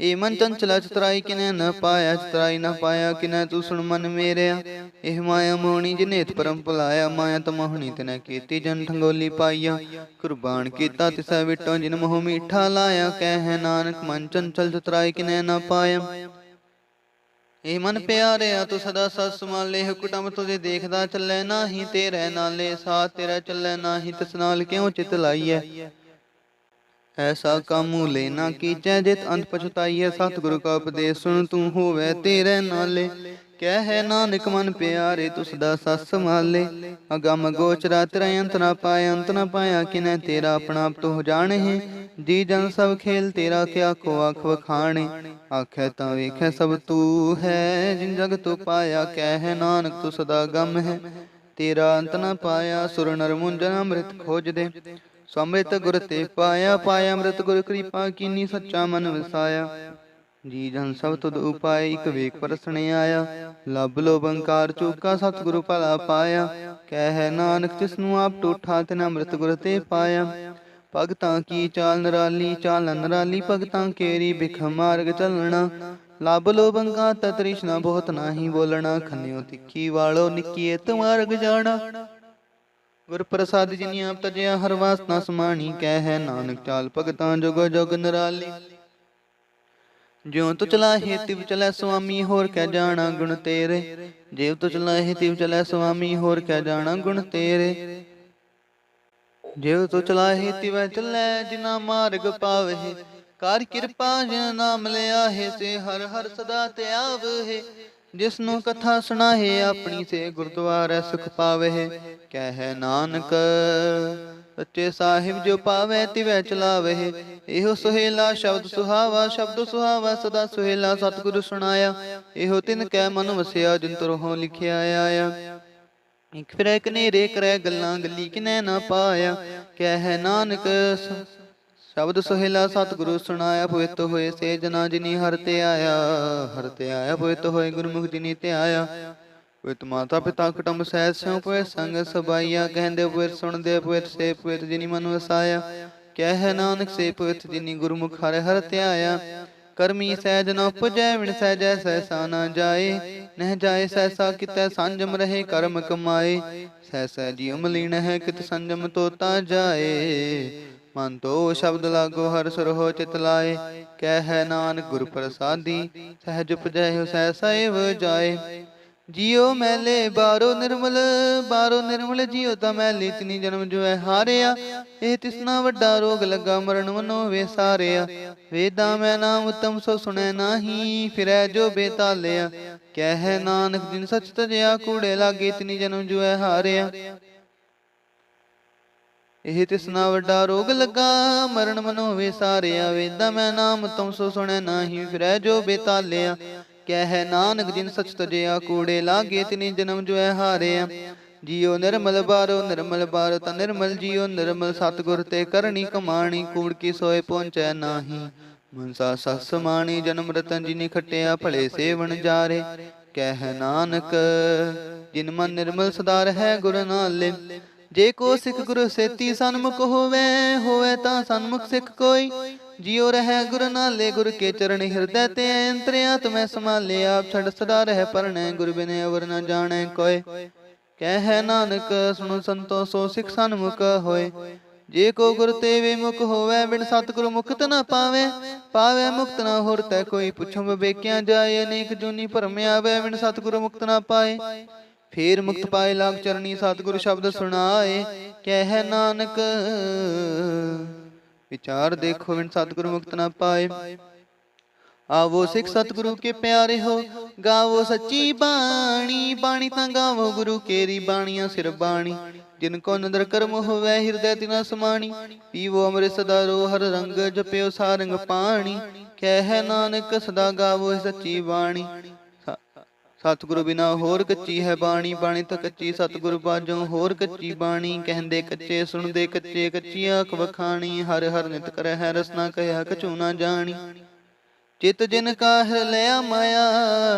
ए मन चंचला चतुराई किनै न पाया। चतुराई न पाया किनै तू सुन मन मेरेया। एह माया मोहनी जिनेत परम भुलाया। माया तमोहनी तिनै कीती, जन ठंगोली पाइया। कुर्बान कीता तिसै विटों, जिन मोह मीठा लाया। कह नानक मन चंचल चतुराई किनै न पाया। ਇਹ ਮਨ ਪਿਆਰਿਆ ਤੂੰ ਸਦਾ ਸਤ ਸੰਭਾਲੇ, ਹੁਕਮ ਤੁਝੇ ਦੇਖਦਾ ਚੱਲੇ ਨਾਹੀ, ਤੇਰੇ ਨਾਲੇ ਸਾਥ ਤੇਰਾ ਚੱਲੇ ਨਾਹੀ, ਤਿਸ ਨਾਲ ਕਿਉ ਚਿਤ ਲਾਈਐ। ਐਸਾ ਕਾਮੂ ਲੈ ਨਾ ਕੀਜੈ, ਜਿਤ ਅੰਤ ਪਛਤਾਈਐ। ਸਤਿਗੁਰੂ ਕਾ ਉਪਦੇਸ਼ ਸੁਣ ਤੂੰ ਹੋਵੈ ਤੇਰੇ ਨਾਲੇ, ਕਹਿ ਨਾਨਕ ਮਨ ਪਿਆਰੇ ਤੂੰ ਸਦਾ ਸਤ ਸੰਭਾਲੇ। ਅਗਮ ਗੋਚਰਾ ਤੇਰਾ ਅੰਤ ਨਾ ਪਾਇਆ, ਅੰਤ ਨਾ ਪਾਇਆ ਕਿਨੈ ਤੇਰਾ, ਆਪਣਾ ਆਪ ਤੂੰ ਜਾਣੇ। ਜੀ ਜਨ ਸਭ ਖੇਲ ਤੇਰਾ, ਕਿਆ ਕੋ ਆਖ ਵਖਾਣੇ। ਆਖੈ ਤਾਂ ਵੇਖੈ ਸਭ ਤੂੰ ਹੈ, ਜਿਨ ਜਗ ਤੂੰ ਪਾਇਆ। ਕਹਿ ਨਾਨਕ ਤੂੰ ਸਦਾ ਗਮ ਹੈ, ਤੇਰਾ ਅੰਤ ਨਾ ਪਾਇਆ। ਸੁਰ ਨਰ ਮੁੰਜਨ ਅੰਮ੍ਰਿਤ ਖੋਜਦੇ, ਸਮ੍ਰਿਤ ਗੁਰ ਤੇ ਪਾਇਆ। ਪਾਇਆ ਅੰਮ੍ਰਿਤ ਗੁਰ ਕਿਰਪਾ ਕੀਨੀ, ਸੱਚਾ ਮਨ ਵਸਾਇਆ। ਜੀ ਜਨ ਸਭ ਤੁਧ ਉਪਾਏ, ਇਕ ਵੇਖ ਪਰਸਣੇ ਆਇਆ। ਲੱਭ ਲੋਭ ਅੰਕਾਰ ਚੂਕਾ, ਸਤਿਗੁਰੂ ਭਲਾ ਪਾਇਆ। ਕਹਿ ਨਾਨਕ ਤਿਸਨੂੰ ਆਪ ਟੂਠਾ, ਤਿਨ ਅੰਮ੍ਰਿਤ ਗੁਰ ਤੇ ਪਾਇਆ। ਭਗਤਾਂ ਕੀ ਚਾਲ ਨਿਰਾਲੀ, ਚਾਲ ਨਿਰਾਲੀ ਭਗਤਾਂ ਕੇਰੀ। ਬਿਖ ਮਾਰਗ ਚੱਲਣਾ, ਲੱਭ ਲੋਭ ਅੰਕਾਰ ਤ੍ਰਿਸ਼ਨਾ, ਬਹੁਤ ਨਾਹੀ ਬੋਲਣਾ। ਖੰਨਿਓ ਤਿੱਖੀ ਵਾਲੋ, ਨਿੱਕੀ ਇਤ ਮਾਰਗ ਜਾਣਾ। ਗੁਰ ਪ੍ਰਸਾਦ ਜਿਨੀ ਆਪ ਤਜਿਆ, ਹਰ ਵਾਸਨਾ ਸਮਾਣੀ। ਕਹਿ ਨਾਨਕ ਚਾਲ ਭਗਤਾਂ ਜੁਗ ਜੁਗ ਨਿਰਾਲੀ। ਜਿਉ ਤੁ ਚਲਾਹੇ ਤਿਵ ਚਲੈ ਸੁਆਮੀ, ਹੋਰ ਕਹਿ ਜਾਣਾ ਗੁਣ ਤੇਰੇ। ਜਿਉ ਤੁ ਚਲਾਹੇ ਤਿਵ ਚਲੈ ਸੁਆਮੀ, ਹੋਰ ਕਹਿ ਜਾਣਾ ਗੁਣ ਤੇਰੇ। ਜਿਉ ਤੁ ਚਲਾਹੇ ਤਿਵੈ ਚੱਲੈ, ਜਿਨਾ ਮਾਰਗ ਪਾਵਹਿ। ਕਰ ਕਿਰਪਾ ਜਿਨ ਨਾਮ ਲਿਆਹੇ, ਸੇ ਹਰ ਹਰ ਸਦਾ ਧਿਆਵਹਿ। ਜਿਸਨੂੰ ਕਥਾ ਸੁਣਾਹੇ ਆਪਣੀ, ਸੇ ਗੁਰਦੁਆਰੈ ਸੁਖ ਪਾਵਹਿ। ਕਹਿ ਨਾਨਕ ਸੱਚੇ ਸਾਹਿਬ ਜੋ ਪਾਵੈ, ਤਿਵੈ ਚਲਾਵਹਿ। ਇਹੋ ਸੁਹੇਲਾ ਸ਼ਬਦ ਸੁਹਾਵਾ, ਸ਼ਬਦ ਸੁਹਾਵਾ ਸਦਾ ਸੁਹੇਲਾ। ਸਤਿਗੁਰੂ ਸੁਣਾਇਆ, ਇਹੋ ਤਿਨ ਕੈ ਮਨ ਵਸਿਆ, ਜਿਨ ਤੁਰਹੋਂ ਲਿਖਿਆ ਆਇਆ। ਇਕ ਫਿਰੈ ਕਨੇਰੇ ਕਰੈ ਗੱਲਾਂ, ਗੱਲੀ ਕਿਨੈ ਨਾ ਪਾਇਆ। ਕਹਿ ਨਾਨਕ ਸ਼ਬਦ ਸੁਹੇਲਾ ਸਤਿਗੁਰੂ ਸੁਣਾਇਆ। ਪਵਿੱਤ ਹੋਏ ਸੇ ਜਨਾ, ਜਿਨੀ ਹਰਿ ਤੇ ਆਇਆ। ਹਰਿ ਤੇ ਆਇਆ ਪਵਿੱਤ ਹੋਏ, ਗੁਰਮੁਖ ਜਿਨੀ ਤੇ ਆਇਆ। ਪਵਿੱਤ ਮਾਤਾ ਪਿਤਾ ਕੁਟੁੰਬ ਸਹਿਤ, ਸਿਉ ਪਵਿੱਤ ਸੰਗ ਸਬਾਈਆ। ਕਹਿੰਦੇ ਪਵਿੱਤ ਸੁਣਦੇ ਪਵਿੱਤ, ਸੇ ਪਵਿੱਤ ਜਿਨੀ ਮਨ ਵਸਾਇਆ। ਕਹਿ ਨਾਨਕ ਸੇ ਪਵਿੱਤ ਜਿਨੀ ਗੁਰਮੁਖ ਹਰਿ ਹਰਿ ਧਿਆਇਆ। ਕਰਮੀ ਸਹਿਜ ਨ ਉਪਜੈ, ਵਿਣ ਸਹਿਜੈ ਸਹਿਸਾ ਨਾ ਜਾਏ। ਨਹਿ ਜਾਏ ਸਹਿਸਾ, ਕਿਤੈ ਸੰਜਮ ਰਹੇ ਕਰਮ ਕਮਾਏ। ਸਹਿਸਾ ਜੀਉ ਮਲੀਨ ਹੈ, ਕਿਤ ਸੰਜਮ ਤੋਤਾ ਜਾਏ। ਮਨ ਤੋ ਸ਼ਬਦ ਲਾਗੋ, ਹਰਿ ਸੁਰਹੁ ਚਿਤ ਲਾਏ। ਕਹਿ ਨਾਨਕ ਗੁਰ ਪ੍ਰਸਾਦੀ, ਸਹਿਜ ਉਪਜੈ ਸਹਿਸਾ ਏਵ ਜਾਏ। ਜਿਉ ਮੈਲੇ ਬਾਰੋ ਨਿਰਮਲ, ਬਾਰੋ ਨਿਰਮਲ ਜਿਉ ਤਾਂ ਮੈਲੀ। ਤਿਨੀ ਜਨਮ ਜੁਐ ਹਾਰਿਆ, ਇਹ ਤਿਸਨਾ ਵੱਡਾ ਰੋਗ ਲੱਗਾ। ਮਰਨ ਮਨੋ ਵੇਸਾਰਿਆ। ਵੇਦਾਂ ਮੈਂ ਨਾਮ ਉਤਮ, ਸੋ ਸੁਣੈ ਨਾਹੀ। ਫਿਰੈ ਜੋ ਬੇਤਾਲਿਆ। ਕਹਿ ਨਾਨਕ ਜਿਨ ਸਚ ਤਜਿਆ, ਕੂੜੇ ਲਾਗੇ। ਤਿਨੀ ਜਨਮ ਜੁਐ ਹਾਰਿਆ, ਇਹ ਤਿਸਨਾ ਵੱਡਾ ਰੋਗ ਲੱਗਾ। ਮਰਨ ਮਨੋ ਵੇਸਾਰਿਆ। ਵੇਦਾਂ ਮੈਂ ਨਾਮ ਉਤਮ, ਸੋ ਸੁਣੈ ਨਾਹੀ। ਫਿਰੈ ਜੋ ਬੇਤਾਲਿਆ। ਕਹਿ ਨਾਨਕ ਜਿਨ ਸਚ ਤਜਿਆ, ਕੂੜੇ ਲਾਗੇ। ਤਿਨੀ ਜਨਮ ਜੁਐ ਹਾਰਿਆ। ਜਿਉ ਨਿਰਮਲ ਬਾਰੋ ਨਿਰਮਲ, ਬਾਰੋ ਤਾਂ ਨਿਰਮਲ। ਜਿਉ ਨਿਰਮਲ ਸਤਿਗੁਰ ਤੇ ਕਰਨੀ ਕਮਾਣੀ। ਕੂੜ ਕੀ ਸੋਏ ਪਹੁੰਚੈ ਨਾਹੀ, ਮਨਸਾ ਸਤ ਸਮਾਣੀ। ਜਨਮ ਰਤਨ ਜਿਨੀ ਖਟਿਆ, ਭਲੇ ਸੇਵਨ ਜਾਰੇ। ਕਹਿ ਨਾਨਕ ਜਿਨ ਮਨ ਨਿਰਮਲ ਸਦਾ ਰਹੈ ਗੁਰ ਨਾਲੇ। ਜੇ ਕੋ ਸਿੱਖ ਗੁਰ ਸੇਤੀ ਸਨਮੁਖ ਹੋਵੈ, ਹੋਵੈ ਤਾਂ ਸਨਮੁਖ ਸਿੱਖ ਕੋਈ। ਜਿਉ ਰਹਿ ਗੁਰ ਨਾਲੇ, ਗੁਰ ਕੇ ਚਰਨ ਹਿਰਦੈ ਤੇ ਅੰਤਰਆਤਮੈ ਸਮਾਲੇ। ਆਪ ਛੱਡ ਸਦਾ ਰਹਿ ਪਰਣੈ, ਗੁਰ ਬਿਨ ਅਵਰ ਨ ਜਾਣੈ ਕੋਇ। ਕਹਿ ਨਾਨਕ ਸੁਣੋ ਸੰਤੋ, ਸੋ ਸਿੱਖ ਸਨਮੁਖ ਹੋਏ। ਜੇ ਕੋ ਗੁਰ ਤੇ ਵਿਮੁਖ ਹੋਵੈ, ਬਿਨ ਸਤਿਗੁਰ ਮੁਕਤ ਨ ਪਾਵੈ। ਪਾਵੈ ਮੁਕਤ ਨ ਹੋਰ ਤੈ ਕੋਈ, ਪੁੱਛੋ ਵਿਵੇਕਿਆ ਜਾਏ। ਅਨੇਕ ਜੂਨੀ ਭਰਮ ਆਵੈ, ਬਿਨ ਸਤਿਗੁਰ ਮੁਕਤ ਨ ਪਾਏ। ਫੇਰ ਮੁਕਤ ਪਾਏ ਲਾਗ ਚਰਣੀ, ਸਤਿਗੁਰ ਸ਼ਬਦ ਸੁਣਾਏ। ਕਹਿ ਨਾਨਕ ਵਿਚਾਰ ਦੇਖੋ, ਬਿਨ ਸਤਿਗੁਰ ਮੁਕਤ ਨ ਪਾਏ। ਆਵੋ ਸਿੱਖ ਸਤਿਗੁਰੂ ਕੇ ਪਿਆਰੇ ਹੋ, ਗਾਵੋ ਸੱਚੀ ਬਾਣੀ। ਬਾਣੀ ਤਾਂ ਗਾਵੋ ਗੁਰੂ ਕੇਰੀ, ਬਾਣੀਆਂ ਸਿਰ ਬਾਣੀ। ਜਿਨ ਕੋ ਨਦਰ ਕਰਮ ਹੋਵੈ, ਹਿਰਦੈ ਤਿਨਾ ਸਮਾਣੀ। ਪੀਵੋ ਅੰਮ੍ਰਿਤ ਸਦਾ ਰੋ, ਹਰ ਰੰਗ ਜਪਿਓ ਸਾਰੰਗ ਪਾਣੀ। ਕਹਿ ਨਾਨਕ ਸਦਾ ਗਾਵੋ ਸੱਚੀ ਬਾਣੀ। ਸਤਿਗੁਰੂ ਬਿਨਾ ਹੋਰ ਕੱਚੀ ਹੈ ਬਾਣੀ। ਬਾਣੀ ਤਾਂ ਕੱਚੀ ਸਤਿਗੁਰ ਬਾਝੋਂ ਹੋਰ ਕੱਚੀ ਬਾਣੀ। ਕਹਿੰਦੇ ਕੱਚੇ ਸੁਣਦੇ ਕੱਚੇ, ਕੱਚੀ ਆਖ ਵਖਾਣੀ। ਹਰ ਹਰ ਨਿਤ ਕਰੈ ਹੈ ਰਸਨਾ, ਕਹਿਆ ਕਛੂ ਨਾ ਜਾਣੀ। ਚਿਤ ਜਿਨ ਕਾ ਹਿਰ ਲਿਆ ਮਾਇਆ,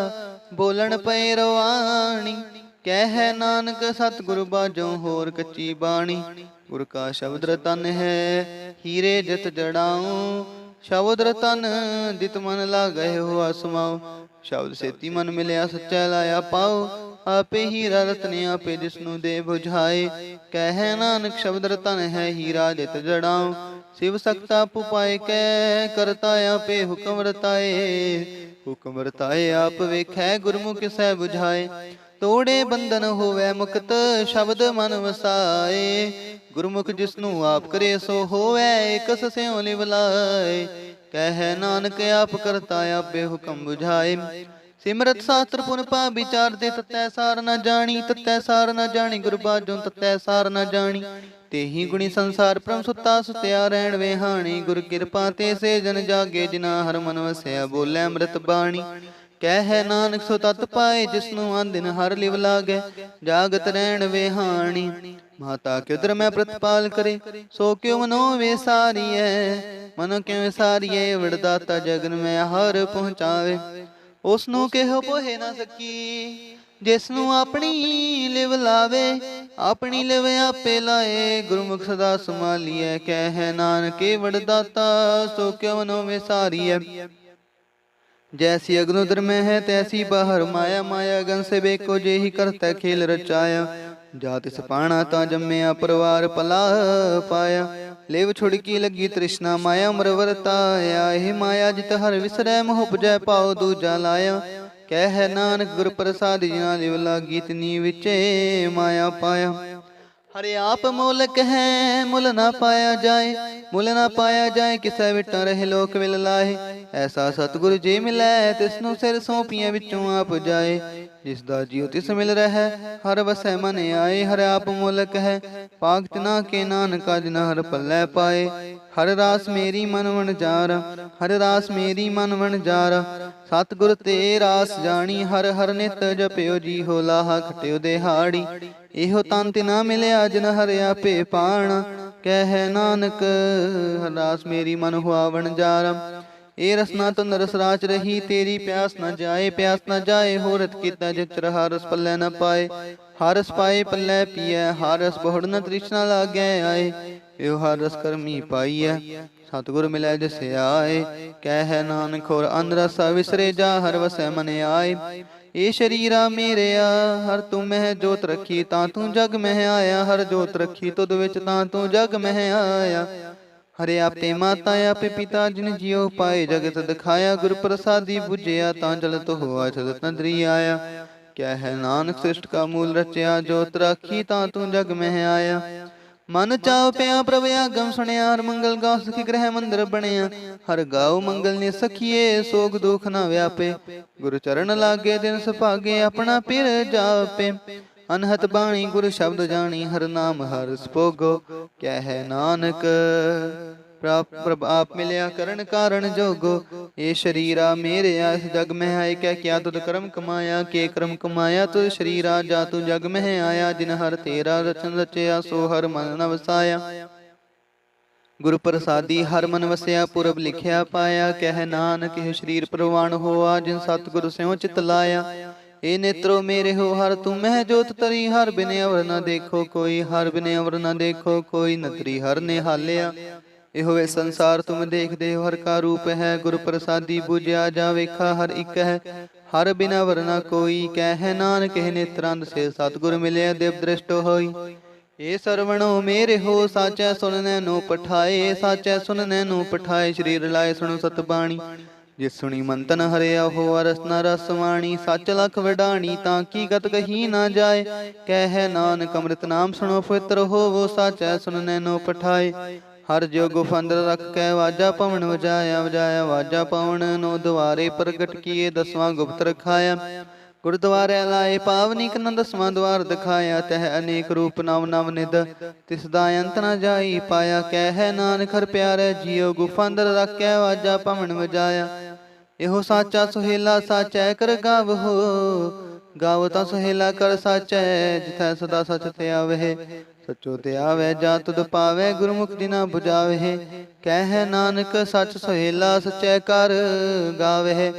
ਬੋਲਣ ਪਏ ਰਵਾਣੀ। ਕਹਿ ਨਾਨਕ ਸਤਿਗੁਰ ਬਾਝੋਂ ਹੋਰ ਕੱਚੀ ਬਾਣੀ। ਗੁਰ ਕਾ ਸ਼ਬਦ ਰਤਨ ਹੈ, ਹੀਰੇ ਜਿਤ ਜੜਾਉ। ਸ਼ਬਦ ਰਤਨ ਦਿਤ ਮਨ ਲਾਗਹਿ ਹੋਆ ਸਮਾਉ। ਸ਼ਬਦ ਸੇਤੀ ਮਨ ਮਿਲਿਆ, ਸੱਚਾ ਲਾਇਆ ਪਾਉ। ਆਪੇ ਹੀਰਾ ਰਤਨ, ਆਪੇ ਜਿਸਨੂੰ ਦੇ ਬੁਝਾਏ। ਕਹਿ ਨਾਨਕ ਸ਼ਬਦ ਰਤਨ ਹੈ, ਹੀਰਾ ਜਿਤ ਜੜਾਉ। ਸਿਵ ਸਕਤਾ ਪੁਪਾਇ ਕੈ, ਕਰਤਾ ਆਪੇ ਹੁਕਮ ਰਤਾਏ। ਹੁਕਮ ਵਰਤਾਏ ਆਪ ਵੇਖੈ ਗੁਰਮੁਖ ਸਹਿ 부ਝਾਏ। ਤੋੜੇ ਬੰਧਨ ਹੋਵੈ ਮੁਕਤ ਸ਼ਬਦ ਮਨ ਵਸਾਏ। ਗੁਰਮੁਖ ਜਿਸਨੂੰ ਆਪ ਕਰੇ ਸੋ ਹੋਵੈ ਇਕਸ ਸਿਉ ਲਿਵ ਲਾਏ। ਕਹਿ ਨਾਨਕ ਆਪ ਕਰਤਾ ਆਪੇ ਹੁਕਮ 부ਝਾਏ। ਸਿਮਰਤ ਸ਼ਾਸਤਰ ਪੁਨ ਪਾ ਵਿਚਾਰਦੇ ਤਤੈ ਸਾਰ ਨ ਜਾਣੀ। ਤਤੈ ਸਾਰ ਨ ਜਾਣੀ ਗੁਰ ਬਾਝੋਂ ਤਤੈ ਸਾਰ ਨ ਜਾਣੀ। ਤੇਹੀ ਗੁਣੀ ਸੰਸਾਰ ਪ੍ਰਮ ਸੁੱਤਾ ਸੁਤਿਆ ਰਹਿਣ ਵੇਹਾਣੀ। ਗੁਰ ਕਿਰਪਾ ਤੇ ਸੇ ਜਨ ਜਾਗੇ ਜਿਨਾ ਹਰ ਮਨ ਵਸਿਆ ਬੋਲੇ ਅੰਮ੍ਰਿਤ ਬਾਣੀ। ਕਹਿ ਨਾਨਕ ਸੋ ਤਤ ਪਾਏ ਜਿਸਨੂੰ ਆਂਦਿਨ ਹਰ ਲਿਵ ਲਾਗੈ ਜਾਗਤ ਰਹਿਣ ਵੇਹਾਣੀ। ਮਾਤਾ ਕਿਉ ਮੈਂ ਪ੍ਰਤਪਾਲ ਕਰੇ ਸੋ ਕਿਉ ਮਨੋ ਵਿਸਾਰੀਐ। ਮਨੋ ਕਿਉ ਵਿਸਾਰੀਐ ਵਡਦਾਤਾ ਜਗਨ ਮੈਂ ਹਰ ਪਹੁੰਚਾਵੇ। ਉਸਨੂੰ ਕਿਹੋ ਪੋਹੇ ਨਾ ਸਕੀ ਜਿਸਨੂੰ ਆਪਣੀ ਲਿਵ ਲਾਵੇ। ਆਪਣੀ ਲਿਵ ਆਪੇ ਲਾਏ ਗੁਰਮੁਖ ਸਦਾ ਸੰਭਾਲੀਐ। ਕਹਿ ਨਾਨਕ ਵਡਦਾਤਾ ਸੋ ਕਿਉ ਮਨੋ ਵਿਸਾਰੀਐ। जैसी अग्नुद्र में है तैसी बाहर माया। माया गन से बेको जे ही करता खेल रचाया। जात इस पाणा ता जम्मया परिवार पला पाया। लेव छुड़की लगी तृष्णा माया उम्र वरताया। हे माया जित हर विसरै मोह उपजै पाओ दूजा लाया। कह नानक गुर प्रसाद जिना लिव लागी तिनी विचे माया पाया। हरे आप मोलक है मुल ना पाया जाए। मुल ना पाया जाए किसै विटा रहे लोक विल लाहे। ऐसा सतगुर जे मिलै तिसनु सिर सौंपिया विचों आप जाए। जिसदा जियो तिस मिल रहा हर वसै मन आए। हर आप मोलक है पाक तिना के नानका जिन हर पल्लै पाए। हर रास मेरी मन वन जारा। हर रास मेरी मन वन जारा। सतगुर ते रास जानी। हर हर नित जपियो जी हो लाहा खटियो दिहाड़ी। ਇਹੋ ਤਨ ਤਿਨਾ ਮਿਲਿਆ ਜਿਨ ਹਰ ਆਪੇ ਪਾਣਾ। ਕਹਿ ਨਾਨਕ ਰਾਸ ਮੇਰੀ ਮਨ ਹੁਆ ਵਣਜਾਰਾ। ਇਹ ਰਸਨਾ ਤਨ ਰਸ ਰਾਚ ਰਹੀ ਤੇਰੀ ਪਿਆਸ ਨ ਜਾਏ। ਪਿਆਸ ਨ ਜਾਏ ਹੋਰਤ ਕੀਤਾ ਜਿਚਰ ਹਰ ਰਸ ਪੱਲੇ ਨ ਪਾਏ। ਹਰ ਰਸ ਪਾਏ ਪੱਲੇ ਪੀਐ ਹਰ ਰਸ ਬਹੁੜ ਨ ਤ੍ਰਿਸ਼ਨਾ ਲਾਗੈ ਆਏ। ਇਹੋ ਹਰ ਰਸ ਕਰਮੀ ਪਾਈਐ ਸਤਿਗੁਰ ਮਿਲੈ ਜਿਸ ਆਏ। ਕਹਿ ਨਾਨਕ ਹੋਰ ਅਨ ਰਸ ਵਿਸਰੇ ਜਾ ਹਰ ਵਸੈ ਮਨ ਆਏ। ਇਹ ਸ਼ਰੀਰਾ ਮੇਰਿਆ ਹਰ ਤੂੰ ਮਹਿ ਜੋਤ ਰੱਖੀ ਤਾਂ ਤੂੰ ਜਗ ਮਹਿ ਆਇਆ। ਹਰ ਜੋਤ ਰੱਖੀ ਤੁਧ ਵਿੱਚ ਤਾਂ ਤੂੰ ਜਗ ਮਹਿ ਆਇਆ। ਹਰੇ ਆਪੇ ਮਾਤਾ ਆਪੇ ਪਿਤਾ ਜਿਨ ਜਿਉ ਪਾਏ ਜਗਤ ਦਿਖਾਇਆ। ਗੁਰ ਪ੍ਰਸਾਦੀ ਬੁਝਿਆ ਤਾਂ ਜਲਤ ਹੋਆ ਜਗਤ ਨਦਰੀ ਆਇਆ। ਕਹਿ ਨਾਨਕ ਸ੍ਰਿਸ਼ਟ ਕਾ ਮੂਲ ਰਚਿਆ ਜੋਤ ਰਾਖੀ ਤਾਂ ਤੂੰ ਜਗ ਮਹਿ ਆਇਆ। ਮਨ ਚਾਉ ਪਿਆ ਪ੍ਰਭ ਆਗਮ ਸੁਣਿਆ। ਹਰ ਮੰਗਲ ਗਾਉ ਸਖੀ ਗ੍ਰਹਿ ਮੰਦਰ ਬਣਿਆ। ਹਰ ਗਾਉ ਮੰਗਲ ਨੇ ਸਖੀਏ ਸੋਗ ਦੁਖ ਨਾ ਵਿਆਪੇ। ਗੁਰ ਚਰਨ ਲਾਗੇ ਦਿਨ ਸੁਭਾਗੇ ਆਪਣਾ ਪਿਰ ਜਾਪੇ। ਅਨਹਤ ਬਾਣੀ ਗੁਰ ਸ਼ਬਦ ਜਾਣੀ ਹਰ ਨਾਮ ਹਰ ਸਪੋਗੋ। ਕਹਿ ਨਾਨਕ ਪ੍ਰਭ ਆਪ ਮਿਲਿਆ ਕਰਨ ਕਾਰਨ ਜੋਗੋ। ਇਹ ਸ਼ਰੀਰਾ ਮੇਰਿਆ ਇਸ ਜਗ ਮਹਿ ਆਏ। ਕਹਿ ਕਿਆ ਤੁਧ ਕਰਮ ਕਮਾਇਆ ਕੇ ਕਰਮ ਕਮਾਇਆ। ਤੁਧ ਸ਼ਰੀਰਾ ਜਾ ਤੂੰ ਜਗ ਮਹਿ ਆਇਆ। ਜਿਨ ਹਰ ਤੇਰਾ ਰਚਨ ਰਚਿਆ ਸੋ ਹਰ ਮਨ ਨ ਵਸਾਇਆ। ਗੁਰ ਪ੍ਰਸਾਦੀ ਹਰ ਮਨ ਵਸਿਆ ਪੁਰਬ ਲਿਖਿਆ ਪਾਇਆ। ਕਹਿ ਨਾਨਕ ਇਹ ਸ਼ਰੀਰ ਪ੍ਰਵਾਨ ਹੋਆ ਜਿਨ ਸਤਿਗੁਰ ਸਿਉ ਚਿਤ ਲਾਇਆ। ਇਹ ਨੇਤਰੋ ਮੇਰੇ ਹੋ ਹਰ ਤੂੰ ਮਹਿ ਜੋਤ ਤਰੀ। ਹਰ ਬਿਨ ਅਵਰ ਨ ਦੇਖੋ ਕੋਈ। ਹਰ ਬਿਨ ਅਵਰ ਨ ਦੇਖੋ ਕੋਈ। ਨਤਰੀ ਹਰ ਨੇ ਹਾਲਿਆ। ਇਹੋ ਵੇ ਸੰਸਾਰ ਤੁਮ ਦੇਖਦੇ ਹੋ ਹਰ ਕਾ ਰੂਪ ਹੈ। ਗੁਰ ਪ੍ਰਸਾਦੀ ਬੁਝਿਆ ਜਾ ਵੇਖਾ ਹਰ ਇੱਕ ਹੈ। ਹਰ ਬਿਨਾ ਵਰਨਾ ਕੋਈ। ਕਹਿ ਨਾਨਕ ਇਹ ਨੇਤਰਾਂ ਦਸੇ ਸਤਿਗੁਰ ਮਿਲਿਆ ਦੇਵ ਦ੍ਰਿਸ਼ਟ ਹੋਈ। ਇਹ ਸਰਵਣੋ ਮੇਰੇ ਹੋ ਸਾਚੈ ਸੁਣਨੈ ਨੂੰ ਪਠਾਏ। ਸਾਚੈ ਸੁਣਨੈ ਨੂੰ ਪਠਾਏ ਸ਼ਰੀਰ ਲਾਏ ਸੁਣੋ ਸਤ ਬਾਣੀ। ਜਿਸ ਸੁਣੀ ਮੰਤਨ ਹਰਿਆ ਹੋ ਰਸਨਾ ਰਸ ਵਾਣੀ। ਸੱਚ ਲਖ ਵਡਾਣੀ ਤਾਂ ਕੀ ਗਤ ਕਹੀ ਨਾ ਜਾਏ। ਕਹਿ ਨਾਨਕ ਅੰਮ੍ਰਿਤ ਨਾਮ ਸੁਣੋ ਪਵਿੱਤਰ ਹੋਵੋ। ਸਾਚੈ ਸੁਣਨੈ ਨੂੰ ਪਠਾਏ। ਹਰ ਜੋ ਗੁਫ ਅੰਦਰ ਰੱਖ ਕੇ ਵਾਜਾ ਪਵਨ ਵਜਾਇਆ। ਵਜਾਇਆ ਵਾਜਾ ਪਵਨ ਨੂੰ ਦੁਆਰੇ ਪ੍ਰਗਟ ਕੀਏ। ਦਸਵਾਂ ਗੁਪਤ ਰਖਾਇਆ। ਗੁਰਦੁਆਰੇ ਲਾਏ ਪਾਵਨੀ ਕਨ ਦਸਵਾਂ ਦੁਆਰ ਦਿਖਾਇਆ। ਤਹ ਅਨੇਕ ਰੂਪ ਨਵ ਨਵ ਨਿਦ ਤਿਸ ਦਾ ਅੰਤ ਨ ਜਾਈ ਪਾਇਆ। ਕਹਿ ਨਾਨਕ ਹਰ ਪਿਆਰੇ ਜੀਓ ਗੁਫ ਅੰਦਰ ਰੱਖ ਕੇ ਵਾਜਾ ਪਵਨ ਵਜਾਇਆ। ਇਹੋ ਸਾਚਾ ਸੁਹੇਲਾ ਸਾਚੈ ਕਰ ਗਾਵਹੋ। ਗਾਵ ਤਾਂ ਸੁਹੇਲਾ ਕਰ ਸਾਚੈ ਜਿਥੈ ਸਦਾ ਸਚ ਤੇ ਆਵਹਿ। ਸਚੋ ਤੇ ਆਵੈ ਜਾ ਤੁਧ ਪਾਵੈ ਗੁਰਮੁਖ ਜਿਨਾ ਬੁਝਾਵਹਿ। ਕਹਿ ਨਾਨਕ ਸਚ ਸੁਹੇਲਾ ਸਚੈ ਕਰ ਗਾਵਹਿ।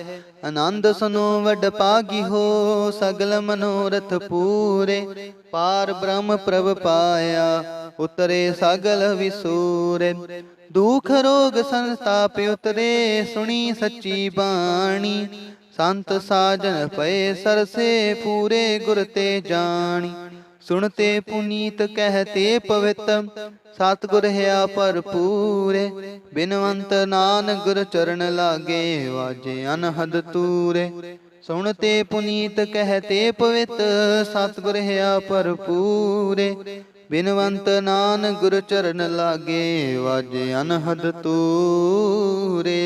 ਆਨੰਦ ਸੁਨੋ ਵਡ ਭਾਗੀ ਹੋ ਸਗਲ ਮਨੋਰਥ ਪੂਰੇ। ਪਾਰ ਬ੍ਰਹਮ ਪ੍ਰਭ ਪਾਇਆ ਉਤਰੇ ਸਗਲ ਵਿਸੂਰੇ। ਦੁਖ ਰੋਗ ਸੰਤਾਪ ਉਤਰੇ ਸੁਣੀ ਸੱਚੀ ਬਾਣੀ। ਸੰਤ ਸਾਜਨ ਪਏ ਸਰਸੇ ਪੂਰੇ ਗੁਰ ਤੇ ਜਾਣੀ। ਸੁਣਤੇ ਪੁਨੀਤ ਕਹਤੇ ਪਵਿੱਤ, ਸਤਿਗੁਰ ਹਿਆ ਭਰਪੂਰੇ। ਬਿਨਵੰਤ ਨਾਨਕ ਗੁਰ ਚਰਨ ਲਾਗੇ, ਵਾਜੇ ਅਨਹਦ ਤੂਰੇ। ਸੁਣਤੇ ਪੁਨੀਤ ਕਹਤੇ ਪਵਿੱਤ, ਸਤਿਗੁਰ ਹਿਆ ਭਰਪੂਰੇ। ਬਿਨਵੰਤ ਨਾਨਕ ਗੁਰ ਚਰਨ ਲਾਗੇ, ਵਾਜੇ ਅਨਹਦ ਤੂਰੇ।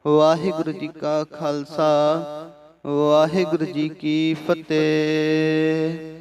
ਵਾਹਿਗੁਰੂ ਜੀ ਕਾ ਖਾਲਸਾ, ਵਾਹਿਗੁਰੂ ਜੀ ਕੀ ਫਤਿਹ।